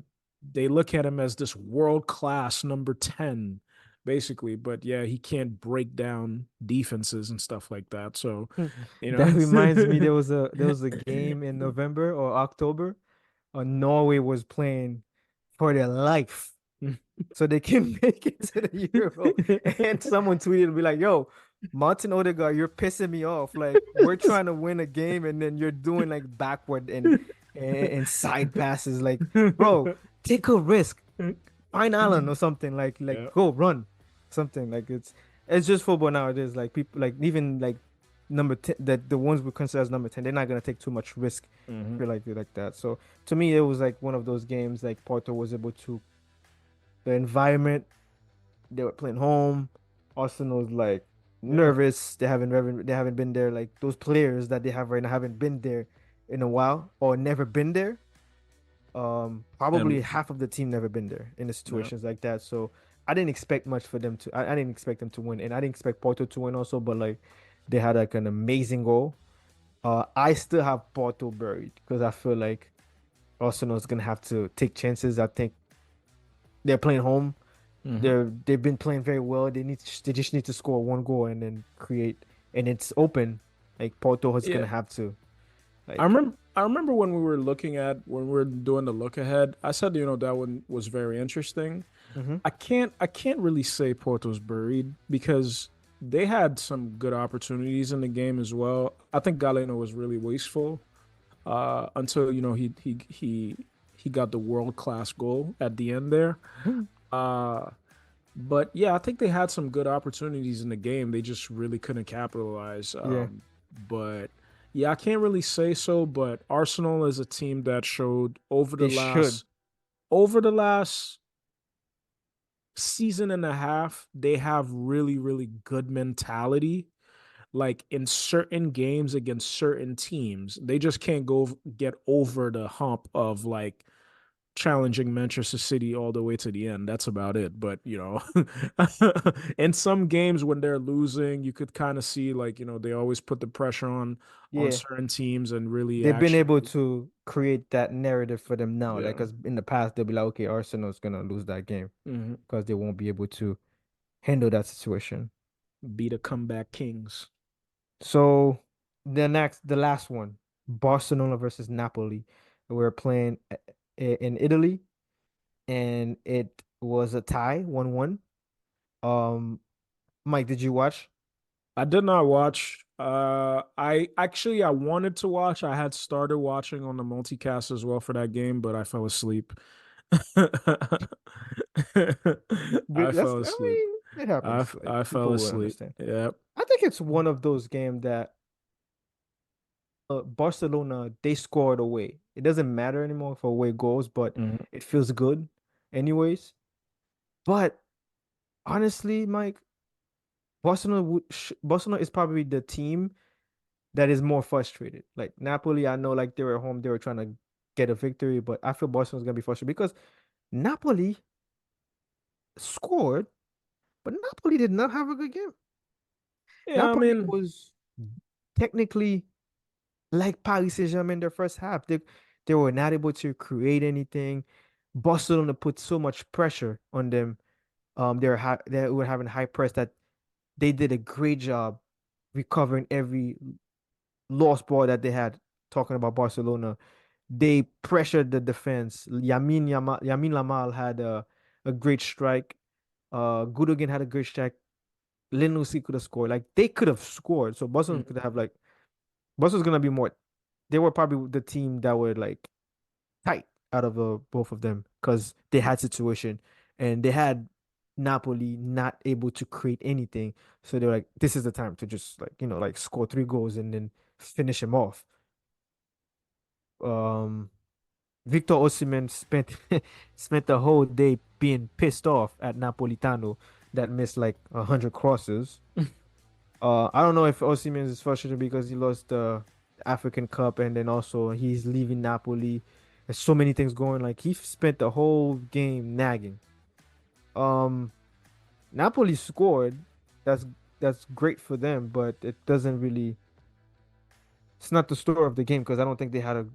[SPEAKER 2] they look at him as this world class number 10, basically. But yeah, he can't break down defenses and stuff like that. So, you
[SPEAKER 1] That
[SPEAKER 2] know,
[SPEAKER 1] reminds me, there was a game in November or October. Norway was playing for their life so they can make it to the Euro. And someone tweeted and be like, "Yo, Martin Odegaard, you're pissing me off. Like we're trying to win a game and then you're doing like backward and side passes. Like, bro, take a risk. Find Allen or something. Like
[SPEAKER 2] Yeah.
[SPEAKER 1] go run. Something like it's just football nowadays. Like people like even like number 10 that the ones we consider as number 10, they're not gonna take too much risk.
[SPEAKER 2] Hmm.
[SPEAKER 1] Feel like that. So to me it was like one of those games like Porto was able to the environment they were playing home. Arsenal's like
[SPEAKER 2] Yeah.
[SPEAKER 1] nervous. They haven't been there. Like those players that they have right now haven't been there in a while or never been there. Probably
[SPEAKER 2] And
[SPEAKER 1] half of the team never been there in the
[SPEAKER 2] yeah.
[SPEAKER 1] situations like that. So I didn't expect much for them to. I didn't expect them to win, and I didn't expect Porto to win also. But like they had like an amazing goal. I still have Porto buried because I feel like Arsenal is gonna have to take chances. I think they're playing home.
[SPEAKER 2] Hmm.
[SPEAKER 1] They've been playing very well. They just need to score one goal and then create and it's open. Like Porto is
[SPEAKER 2] Yeah.
[SPEAKER 1] gonna have to
[SPEAKER 2] I
[SPEAKER 1] like
[SPEAKER 2] remember I remember when we were doing the look ahead, I said, that one was very interesting.
[SPEAKER 1] hmm
[SPEAKER 2] I can't really say Porto's buried because they had some good opportunities in the game as well. I think Galeno was really wasteful until he got the world class goal at the end there. Uh, but yeah, I think they had some good opportunities in the game. They just really couldn't capitalize.
[SPEAKER 1] yeah,
[SPEAKER 2] But yeah, I can't really say so. But Arsenal is a team that showed
[SPEAKER 1] they should.
[SPEAKER 2] over the last season and a half, they have really, really good mentality. Like in certain games against certain teams, they just can't get over the hump of like challenging Manchester City all the way to the end. That's about it. But in some games when they're losing, you could kind of see like they always put the pressure on
[SPEAKER 1] Yeah.
[SPEAKER 2] certain teams and really
[SPEAKER 1] They've been
[SPEAKER 2] actually
[SPEAKER 1] able to create that narrative for them now. Like,
[SPEAKER 2] yeah,
[SPEAKER 1] cause in the past they'll be like, okay, Arsenal's gonna lose that game
[SPEAKER 2] hmm
[SPEAKER 1] because they won't be able to handle that situation.
[SPEAKER 2] be the comeback kings.
[SPEAKER 1] So the last one, Barcelona versus Napoli. We're playing in Italy, and it was a tie, 1-1. Mike, did you watch?
[SPEAKER 2] I did not watch. I wanted to watch. I had started watching on the multicast as well for that game, but I fell asleep. I fell
[SPEAKER 1] I
[SPEAKER 2] asleep.
[SPEAKER 1] mean, it happens. Like
[SPEAKER 2] I fell
[SPEAKER 1] people will
[SPEAKER 2] asleep.
[SPEAKER 1] understand.
[SPEAKER 2] Yep.
[SPEAKER 1] I think it's one of those games that Barcelona they scored away. It doesn't matter anymore for away goals, but
[SPEAKER 2] Mhm.
[SPEAKER 1] it feels good anyways. But honestly, Mike, Barcelona is probably the team that is more frustrated. Like Napoli, I know like they were at home, they were trying to get a victory, but I feel Barcelona's gonna be frustrated because Napoli scored, but Napoli did not have a good game.
[SPEAKER 2] Yeah, I
[SPEAKER 1] Napoli
[SPEAKER 2] mean,
[SPEAKER 1] was technically like Paris Saint-Germain in their first half. They were not able to create anything. Barcelona put so much pressure on them. They were having high press that they did a great job recovering every lost ball that they had. Talking about Barcelona, they pressured the defense. Yamin Lamal had a great strike. Gudogan had a great strike. Linusi could have scored. Like they could have scored. So Barcelona
[SPEAKER 2] mhm.
[SPEAKER 1] could have like Barcelona's gonna be more. They were probably the team that were like tight out of both of them because they had situation and they had Napoli not able to create anything. So they're like, this is the time to just like like score 3 goals and then finish him off. Um, Victor Osimhen spent spent the whole day being pissed off at Napolitano that missed like 100 crosses. I don't know if Osimhen is frustrated because he lost the African Cup and then also he's leaving Napoli. There's so many things going. Like he spent the whole game nagging. Um, Napoli scored. That's that's great for them, but it doesn't really. It's not the story of the game because I don't think they had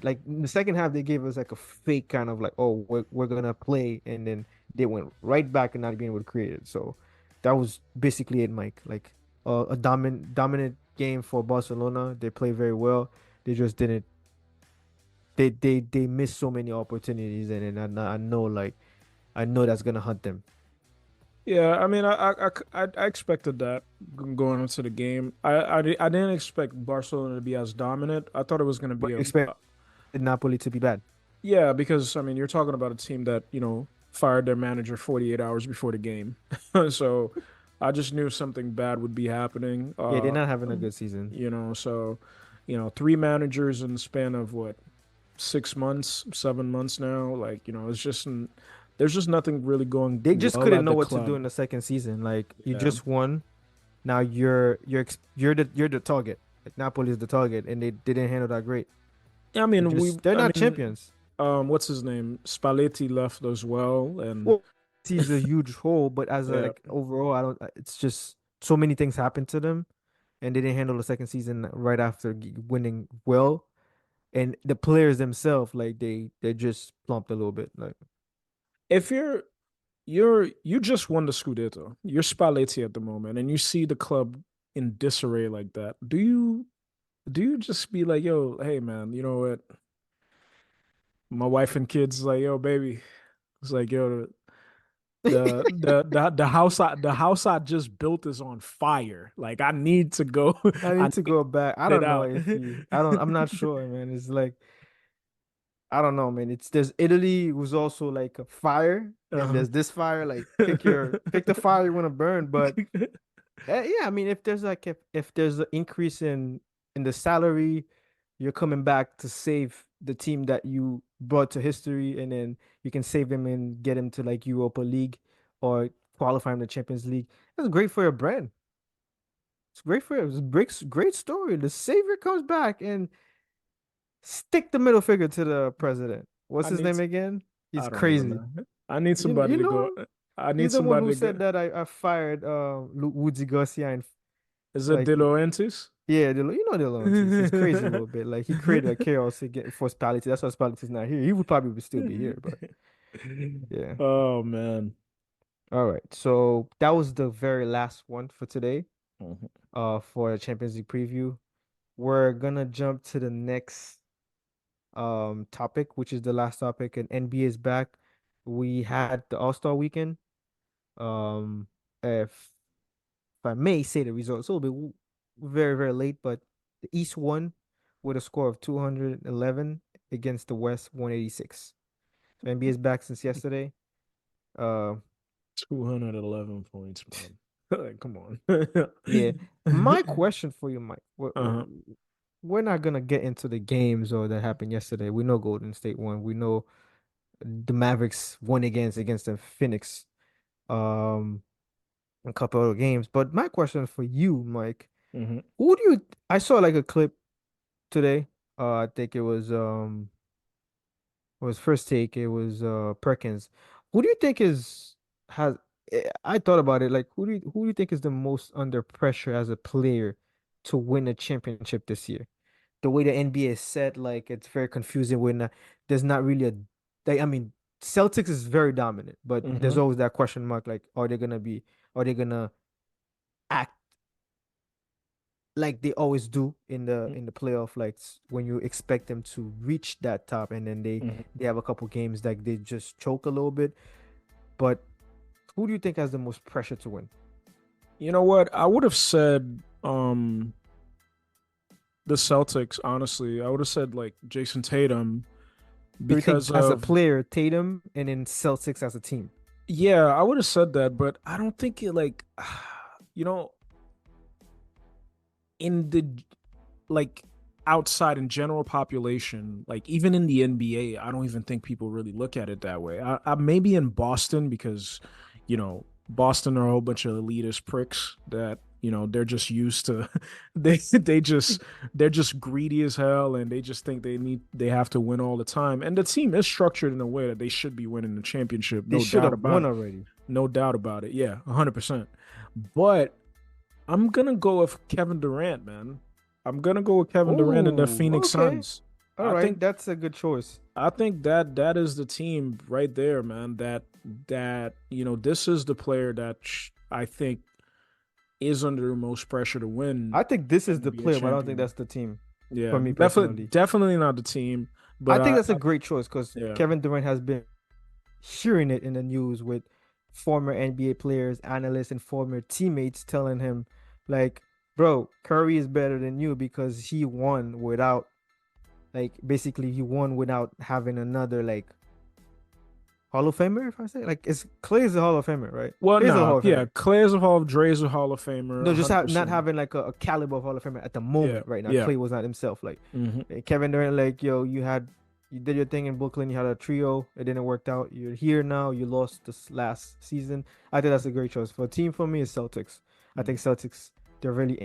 [SPEAKER 1] like in the second half they gave us like a fake kind of like, oh, we're gonna play, and then they went right back and not being able to create it. So that was basically it, Mike. Like a dominant game for Barcelona. They play very well. They just didn't. They missed so many opportunities, and I know like I know that's gonna hunt them.
[SPEAKER 2] Yeah, I mean, I expected that going into the game. I didn't expect Barcelona to be as dominant. I thought it was going to
[SPEAKER 1] But
[SPEAKER 2] be
[SPEAKER 1] you expect Napoli to be bad.
[SPEAKER 2] yeah, because I mean, you're talking about a team that, fired their manager 48 hours before the game. So I just knew something bad would be happening.
[SPEAKER 1] Yeah, they're not having a good season.
[SPEAKER 2] So, three managers in the span of what, 6 months, 7 months now. Like, there's just nothing really going
[SPEAKER 1] They just
[SPEAKER 2] well
[SPEAKER 1] couldn't
[SPEAKER 2] at
[SPEAKER 1] know
[SPEAKER 2] the
[SPEAKER 1] what to do
[SPEAKER 2] club.
[SPEAKER 1] in the second season. Like you
[SPEAKER 2] Yeah.
[SPEAKER 1] just won. Now you're the target. Like Napoli is the target, and they didn't handle that great.
[SPEAKER 2] I
[SPEAKER 1] They
[SPEAKER 2] mean,
[SPEAKER 1] just they're not champions.
[SPEAKER 2] what's his name? Spalletti left as well, and
[SPEAKER 1] Well, sees a huge hole, but as a
[SPEAKER 2] yeah,
[SPEAKER 1] like overall, I don't. It's just so many things happened to them, and they didn't handle the second season right after winning well. And the players themselves, like they just plumped a little bit. Like
[SPEAKER 2] if you just won the Scudetto. You're Spalletti at the moment, and you see the club in disarray like that. Do you just be like, yo, hey man, you know what? My wife and kids like, yo, baby. It's like, yo, the house I just built is on fire. Like I need to go.
[SPEAKER 1] I
[SPEAKER 2] I
[SPEAKER 1] need to
[SPEAKER 2] need
[SPEAKER 1] go back. I
[SPEAKER 2] to get
[SPEAKER 1] don't know
[SPEAKER 2] out.
[SPEAKER 1] if you. I don't. I'm not sure, man. It's like I don't know, man. It's there's Italy was also like a fire, and
[SPEAKER 2] Uh-huh.
[SPEAKER 1] there's this fire. Like pick the fire you want to burn. But yeah, I mean, if there's like if there's an increase in the salary, you're coming back to save the team that you brought to history, and then you can save him and get him to like Europa League or qualify him to Champions League. That's great for your brand. It's great for you. It's a great story. The savior comes back and stick the middle finger to the president. What's
[SPEAKER 2] I
[SPEAKER 1] his
[SPEAKER 2] need.
[SPEAKER 1] name again? He's
[SPEAKER 2] I don't even
[SPEAKER 1] crazy.
[SPEAKER 2] know. I need
[SPEAKER 1] You
[SPEAKER 2] somebody
[SPEAKER 1] you
[SPEAKER 2] to go.
[SPEAKER 1] know
[SPEAKER 2] I need
[SPEAKER 1] he's the one
[SPEAKER 2] somebody
[SPEAKER 1] who
[SPEAKER 2] to
[SPEAKER 1] said
[SPEAKER 2] go.
[SPEAKER 1] that I fired Woodsy Garcia and
[SPEAKER 2] Is it
[SPEAKER 1] like
[SPEAKER 2] De Laurentiis?
[SPEAKER 1] yeah, you know the Laurentiis. He's crazy a little bit. Like he created a chaos again for Spalletti. That's why Spalletti's not here. He would probably still be here, but yeah.
[SPEAKER 2] Oh man.
[SPEAKER 1] All right. So that was the very last one for today.
[SPEAKER 2] Mhm.
[SPEAKER 1] For the Champions League preview. We're gonna jump to the next topic, which is the last topic, and NBA is back. We had the All-Star weekend. Um, if I may say the results, it'll be very, very late, but the East won with a score of 211 against the West 186. So NBA is back since yesterday. Uh,
[SPEAKER 2] 211 points, man. Like, come on.
[SPEAKER 1] yeah. My question for you, Mike,
[SPEAKER 2] Uh-huh.
[SPEAKER 1] we're not gonna get into the games or that happened yesterday. We know Golden State won. We know the Mavericks won against the Phoenix. Um, a couple other games. But my question for you, Mike,
[SPEAKER 2] Hmm.
[SPEAKER 1] who do you? I saw like a clip today. I think it was first take. It was Perkins. Who do you think is has? I thought about it. Like who do you think is the most under pressure as a player to win a championship this year? The way the NBA is set, like it's very confusing when there's not really a. Like, I mean, Celtics is very dominant, but there's
[SPEAKER 2] Hmm.
[SPEAKER 1] always that question mark. Like, are they gonna act like they always do in the playoff, like when you expect them to reach that top, and then they have a couple games like they just choke a little bit. But who do you think has the most pressure to win?
[SPEAKER 2] You know what? I would have said the Celtics, honestly. I would have said like Jason Tatum
[SPEAKER 1] So you think
[SPEAKER 2] because
[SPEAKER 1] as a
[SPEAKER 2] of
[SPEAKER 1] player, Tatum, and then Celtics as a team?
[SPEAKER 2] yeah, I would have said that, but I don't think it like you know, in the like outside in general population, like even in the NBA, I don't even think people really look at it that way. I maybe in Boston because, Boston are a whole bunch of elitist pricks that they're just used to they're just greedy as hell and they just think they have to win all the time. And the team is structured in a way that they should be winning the championship,
[SPEAKER 1] They
[SPEAKER 2] no
[SPEAKER 1] should
[SPEAKER 2] doubt
[SPEAKER 1] have
[SPEAKER 2] about
[SPEAKER 1] won
[SPEAKER 2] it.
[SPEAKER 1] already.
[SPEAKER 2] No doubt about it. Yeah, 100%. But I'm gonna go with Kevin Durant, man. I'm gonna go with Kevin Durant and the
[SPEAKER 1] Oh,
[SPEAKER 2] Phoenix
[SPEAKER 1] okay.
[SPEAKER 2] Suns.
[SPEAKER 1] All
[SPEAKER 2] I
[SPEAKER 1] right.
[SPEAKER 2] think
[SPEAKER 1] That's a good choice.
[SPEAKER 2] I think that is the team right there, man. That this is the player that I think is under the most pressure to win
[SPEAKER 1] I think this is
[SPEAKER 2] and
[SPEAKER 1] the
[SPEAKER 2] be a
[SPEAKER 1] player, but I don't think
[SPEAKER 2] champion.
[SPEAKER 1] that's the team for
[SPEAKER 2] Yeah,
[SPEAKER 1] me
[SPEAKER 2] definitely
[SPEAKER 1] personally.
[SPEAKER 2] definitely not the team,
[SPEAKER 1] I
[SPEAKER 2] but
[SPEAKER 1] think that's a great choice because
[SPEAKER 2] yeah.
[SPEAKER 1] Kevin Durant has been hearing it in the news with former NBA players, analysts, and former teammates telling him, like, bro, Curry is better than you because he won without, like, basically he won without having another, like, Hall of Famer, if I say. Like, it's Clay's a Hall of Famer, right?
[SPEAKER 2] Well,
[SPEAKER 1] Clay's a
[SPEAKER 2] no,
[SPEAKER 1] Hall of
[SPEAKER 2] yeah,
[SPEAKER 1] Famer.
[SPEAKER 2] Clay's a Hall of Dre's a Hall of Famer,
[SPEAKER 1] No, just not
[SPEAKER 2] 100%.
[SPEAKER 1] having like a caliber of Hall of Famer at the
[SPEAKER 2] Yeah,
[SPEAKER 1] moment right now.
[SPEAKER 2] yeah.
[SPEAKER 1] Clay was not himself. Like
[SPEAKER 2] Hmm.
[SPEAKER 1] Kevin Durant, like, yo, you did your thing in Brooklyn. You had a trio. It didn't work out. You're here now. You lost this last season. I think that's a great choice for a team. For me, is Celtics. I think Celtics, they're really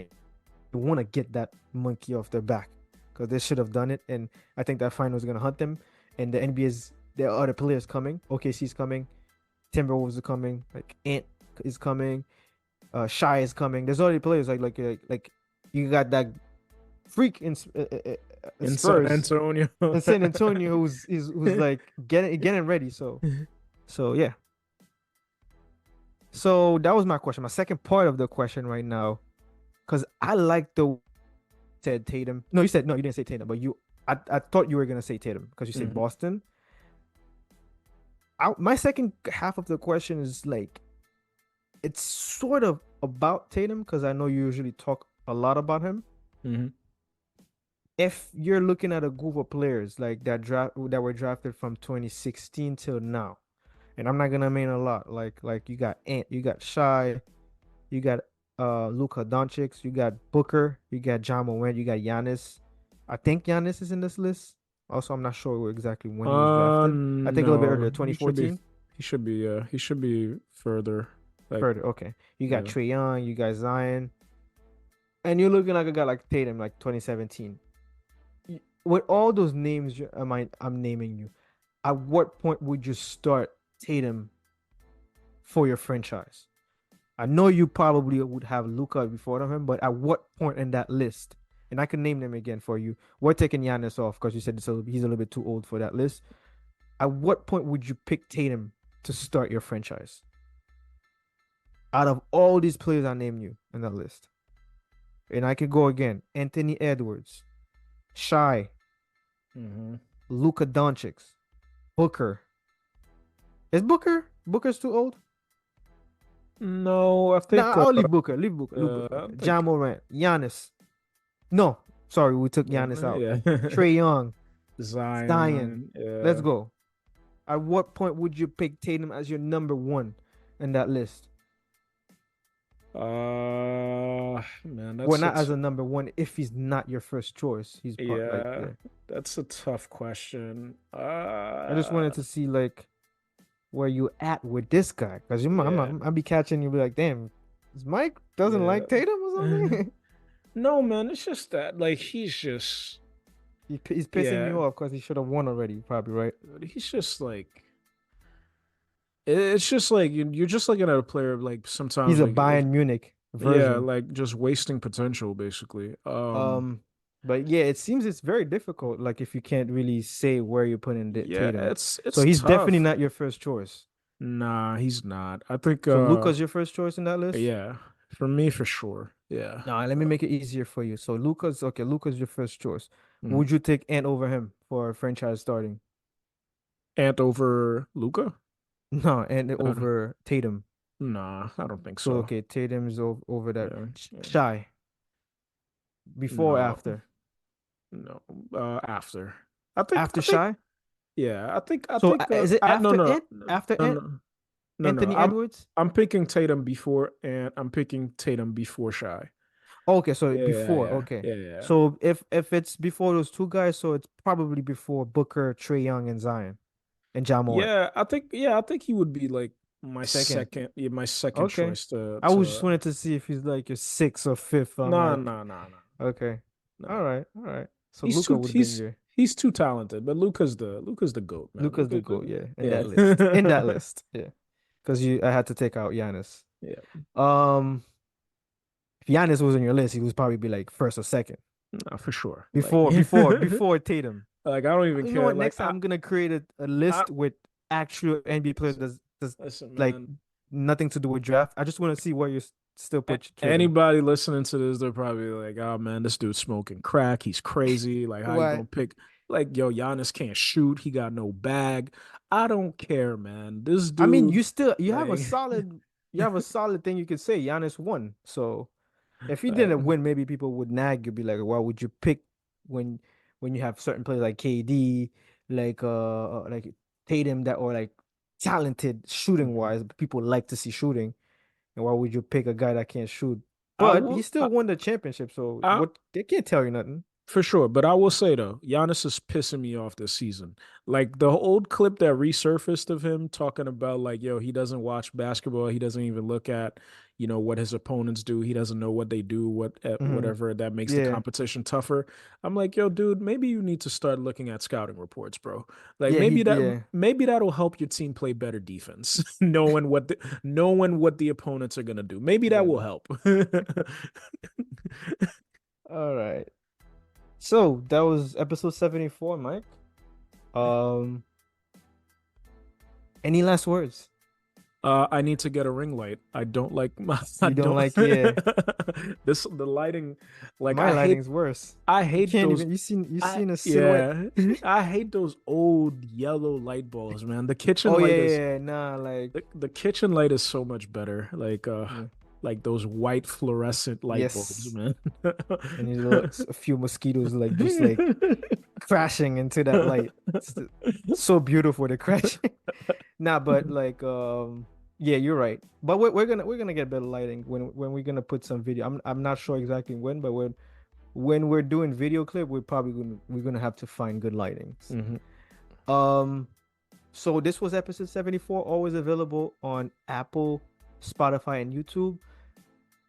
[SPEAKER 1] they want to get that monkey off their back because they should have done it. And I think that final is gonna hunt them. And the NBA's there are other players coming. OKC's coming. Timberwolves are coming. Like Ant is coming. Shy is coming. There's already players like you got that freak in
[SPEAKER 2] In San
[SPEAKER 1] Spurs
[SPEAKER 2] Antonio.
[SPEAKER 1] and San Antonio who's like getting ready. So yeah. So that was my question. My second part of the question right now, because I like the said Tatum. No, you said no. You didn't say Tatum, but I thought you were gonna say Tatum because you said
[SPEAKER 2] Mhm.
[SPEAKER 1] Boston. My second half of the question is like it's sort of about Tatum because I know you usually talk a lot about him.
[SPEAKER 2] Mhm.
[SPEAKER 1] If you're looking at a group of players like that were drafted from 2016 till now, and I'm not gonna name a lot, like you got Ant, you got Shy, you got Luka Doncic, you got Booker, you got John Morant, you got Giannis. I think Giannis is in this list. Also, I'm not sure exactly when he was drafted. I think a little bit
[SPEAKER 2] No,
[SPEAKER 1] earlier,
[SPEAKER 2] he should be.
[SPEAKER 1] 2014.
[SPEAKER 2] He should be further. Like,
[SPEAKER 1] Further, okay. You got
[SPEAKER 2] yeah.
[SPEAKER 1] Trey Young, you got Zion, and you're looking like a guy like Tatum, like 2017. With all those names I'm naming you, at what point would you start Tatum for your franchise? I know you probably would have Luka before him, but at what point in that list? And I can name them again for you. We're taking Giannis off because you said he's a little bit too old for that list. At what point would you pick Tatum to start your franchise? Out of all these players I named you in that list, and I could go again: Anthony Edwards, Shy,
[SPEAKER 2] Hmm.
[SPEAKER 1] Luka Doncic, Booker. Is Booker's too old?
[SPEAKER 2] No, I think.
[SPEAKER 1] Nah, I'll leave Booker. Leave Booker. Leave Booker.
[SPEAKER 2] I
[SPEAKER 1] John
[SPEAKER 2] think.
[SPEAKER 1] Morant. Giannis. No, sorry, we took Giannis out.
[SPEAKER 2] Yeah.
[SPEAKER 1] Trey Young. Zion.
[SPEAKER 2] Zion.
[SPEAKER 1] Let's
[SPEAKER 2] Yeah.
[SPEAKER 1] go. At what point would you pick Tatum as your number one in that list?
[SPEAKER 2] Man,
[SPEAKER 1] Well, not as a number one if he's not your first choice. He's part like
[SPEAKER 2] yeah,
[SPEAKER 1] yeah.
[SPEAKER 2] that's a tough question.
[SPEAKER 1] I just wanted to see like where you at with this guy because
[SPEAKER 2] Yeah,
[SPEAKER 1] I'll be catching you be like, damn, is Mike doesn't
[SPEAKER 2] yeah.
[SPEAKER 1] like Tatum or something?
[SPEAKER 2] No, man, it's just that like he's just
[SPEAKER 1] He's pissing
[SPEAKER 2] yeah,
[SPEAKER 1] you off because he should have won already, probably, right?
[SPEAKER 2] he's just like it's just like you're just looking at a player like
[SPEAKER 1] He's
[SPEAKER 2] sometimes
[SPEAKER 1] a
[SPEAKER 2] like
[SPEAKER 1] Bayern Munich
[SPEAKER 2] yeah,
[SPEAKER 1] version.
[SPEAKER 2] like just wasting potential basically.
[SPEAKER 1] Um, but yeah, it seems it's very difficult. Like if you can't really say where you're putting
[SPEAKER 2] Yeah,
[SPEAKER 1] Tatum, so
[SPEAKER 2] it's
[SPEAKER 1] he's definitely
[SPEAKER 2] tough.
[SPEAKER 1] not your first choice.
[SPEAKER 2] Nah, he's not. I think
[SPEAKER 1] So Luca's your first choice in that list.
[SPEAKER 2] yeah, for me for sure. Yeah.
[SPEAKER 1] Now let me make it easier for you. So Luca's okay. Luca's your first choice.
[SPEAKER 2] Mhm.
[SPEAKER 1] Would you take Ant over him for franchise starting?
[SPEAKER 2] Ant over Luca?
[SPEAKER 1] No, Ant over Tatum.
[SPEAKER 2] Nah, I don't think
[SPEAKER 1] So
[SPEAKER 2] so.
[SPEAKER 1] okay, Tatum's over that.
[SPEAKER 2] Yeah, yeah.
[SPEAKER 1] Shy before or
[SPEAKER 2] No,
[SPEAKER 1] after?
[SPEAKER 2] no. After.
[SPEAKER 1] After
[SPEAKER 2] I think
[SPEAKER 1] Shy.
[SPEAKER 2] yeah,
[SPEAKER 1] So is it
[SPEAKER 2] no
[SPEAKER 1] after
[SPEAKER 2] no
[SPEAKER 1] Ant? After
[SPEAKER 2] no
[SPEAKER 1] Ant?
[SPEAKER 2] no no no.
[SPEAKER 1] Anthony Edwards?
[SPEAKER 2] I'm picking Tatum before and I'm picking Tatum before Shy.
[SPEAKER 1] Okay, so
[SPEAKER 2] Yeah, yeah,
[SPEAKER 1] before,
[SPEAKER 2] yeah.
[SPEAKER 1] okay.
[SPEAKER 2] Yeah, yeah.
[SPEAKER 1] So if it's before those two guys, so it's probably before Booker, Trey Young, and Zion and Ja Morant.
[SPEAKER 2] Yeah, I think he would be like
[SPEAKER 1] Second.
[SPEAKER 2] my second
[SPEAKER 1] Okay.
[SPEAKER 2] choice
[SPEAKER 1] I was just wanted to see if he's like your sixth or fifth. I'm
[SPEAKER 2] no,
[SPEAKER 1] like,
[SPEAKER 2] no, no, no.
[SPEAKER 1] okay.
[SPEAKER 2] No.
[SPEAKER 1] All right, all right. So Luca would have been your
[SPEAKER 2] He's too talented, but Luca's the GOAT, man.
[SPEAKER 1] Luca's the GOAT, yeah, in that list. In that
[SPEAKER 2] Yeah.
[SPEAKER 1] list. Yeah. Because you I had to take out Giannis.
[SPEAKER 2] Yeah.
[SPEAKER 1] Um if Giannis was on your list, he would probably be like first or second.
[SPEAKER 2] No, for sure. Like
[SPEAKER 1] Before Tatum.
[SPEAKER 2] like I don't even
[SPEAKER 1] You know
[SPEAKER 2] care.
[SPEAKER 1] what? Next time I'm gonna create a
[SPEAKER 2] I
[SPEAKER 1] list with actual NBA players that's
[SPEAKER 2] listen,
[SPEAKER 1] like
[SPEAKER 2] man.
[SPEAKER 1] nothing to do with draft. I just want to see where you still put Tatum.
[SPEAKER 2] Anybody listening to this, they're probably like, "Oh man, this dude's smoking crack. He's crazy. Like, how you
[SPEAKER 1] Why?
[SPEAKER 2] gonna pick?" Like, yo, Giannis can't shoot. He got no bag. I don't care, man. This
[SPEAKER 1] I mean,
[SPEAKER 2] dude,
[SPEAKER 1] you have a
[SPEAKER 2] like,
[SPEAKER 1] solid thing you could say. Giannis won. So if he
[SPEAKER 2] like,
[SPEAKER 1] didn't win, maybe people would nag you, be like, why would you pick when when you have certain players like KD, like Tatum that are like talented shooting
[SPEAKER 2] mhm.
[SPEAKER 1] wise, but people like to see shooting. And why would you pick a guy that can't shoot?
[SPEAKER 2] I
[SPEAKER 1] But he
[SPEAKER 2] will,
[SPEAKER 1] still won the championship, so
[SPEAKER 2] I,
[SPEAKER 1] what they can't tell you nothing.
[SPEAKER 2] For sure, but I will say though, Giannis is pissing me off this season. Like the old clip that resurfaced of him talking about like, yo, he doesn't watch basketball, he doesn't even look at, what his opponents do. He doesn't know what they do,
[SPEAKER 1] Hmm.
[SPEAKER 2] whatever that makes the
[SPEAKER 1] Yeah.
[SPEAKER 2] competition tougher. I'm like, yo, dude, maybe you need to start looking at scouting reports, bro. Like
[SPEAKER 1] Yeah, yeah.
[SPEAKER 2] maybe that'll help your team play better defense, knowing what the opponents are gonna do. Maybe that will
[SPEAKER 1] Gonna
[SPEAKER 2] help.
[SPEAKER 1] All right. So that was episode 74, Mike. Um, any last words?
[SPEAKER 2] I need to get a ring light. I don't like my, I
[SPEAKER 1] You don't
[SPEAKER 2] don't
[SPEAKER 1] like, yeah.
[SPEAKER 2] the lighting. Like
[SPEAKER 1] My lighting's worse.
[SPEAKER 2] I
[SPEAKER 1] You
[SPEAKER 2] hate
[SPEAKER 1] can't
[SPEAKER 2] those.
[SPEAKER 1] even you
[SPEAKER 2] I
[SPEAKER 1] seen a silhouette.
[SPEAKER 2] Yeah, I hate those old yellow light bulbs, man. The kitchen
[SPEAKER 1] Oh yeah,
[SPEAKER 2] light
[SPEAKER 1] yeah,
[SPEAKER 2] is
[SPEAKER 1] yeah. Nah, like
[SPEAKER 2] the kitchen light is so much better.
[SPEAKER 1] yeah.
[SPEAKER 2] Like those white fluorescent light bulbs,
[SPEAKER 1] Yes.
[SPEAKER 2] man.
[SPEAKER 1] And you look a few mosquitoes like just like crashing into that light. It's so beautiful to crash. Nah, but like yeah, you're right. But we're gonna get better lighting when we're gonna put some video. I'm not sure exactly when, but when we're doing video clip, we're gonna have to find good lightings.
[SPEAKER 2] Mhm.
[SPEAKER 1] Um, so this was episode 74, always available on Apple, Spotify, and YouTube.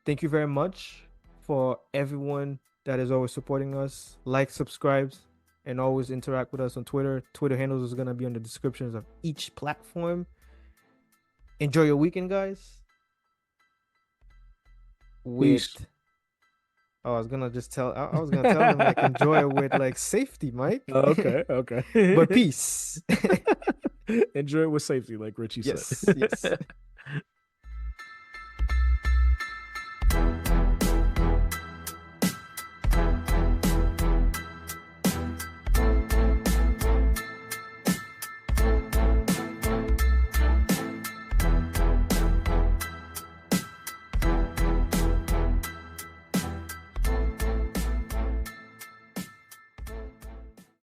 [SPEAKER 1] Thank you very much for everyone that is always supporting us. Like, subscribes, and always interact with us on Twitter. Twitter handles is gonna be on the descriptions of each platform. Enjoy your weekend, guys.
[SPEAKER 2] Peace.
[SPEAKER 1] With I was gonna just tell I was gonna tell them like enjoy it with like safety, Mike.
[SPEAKER 2] Okay, okay.
[SPEAKER 1] But peace.
[SPEAKER 2] Enjoy it with safety, like Richie said.
[SPEAKER 1] Yes, yes.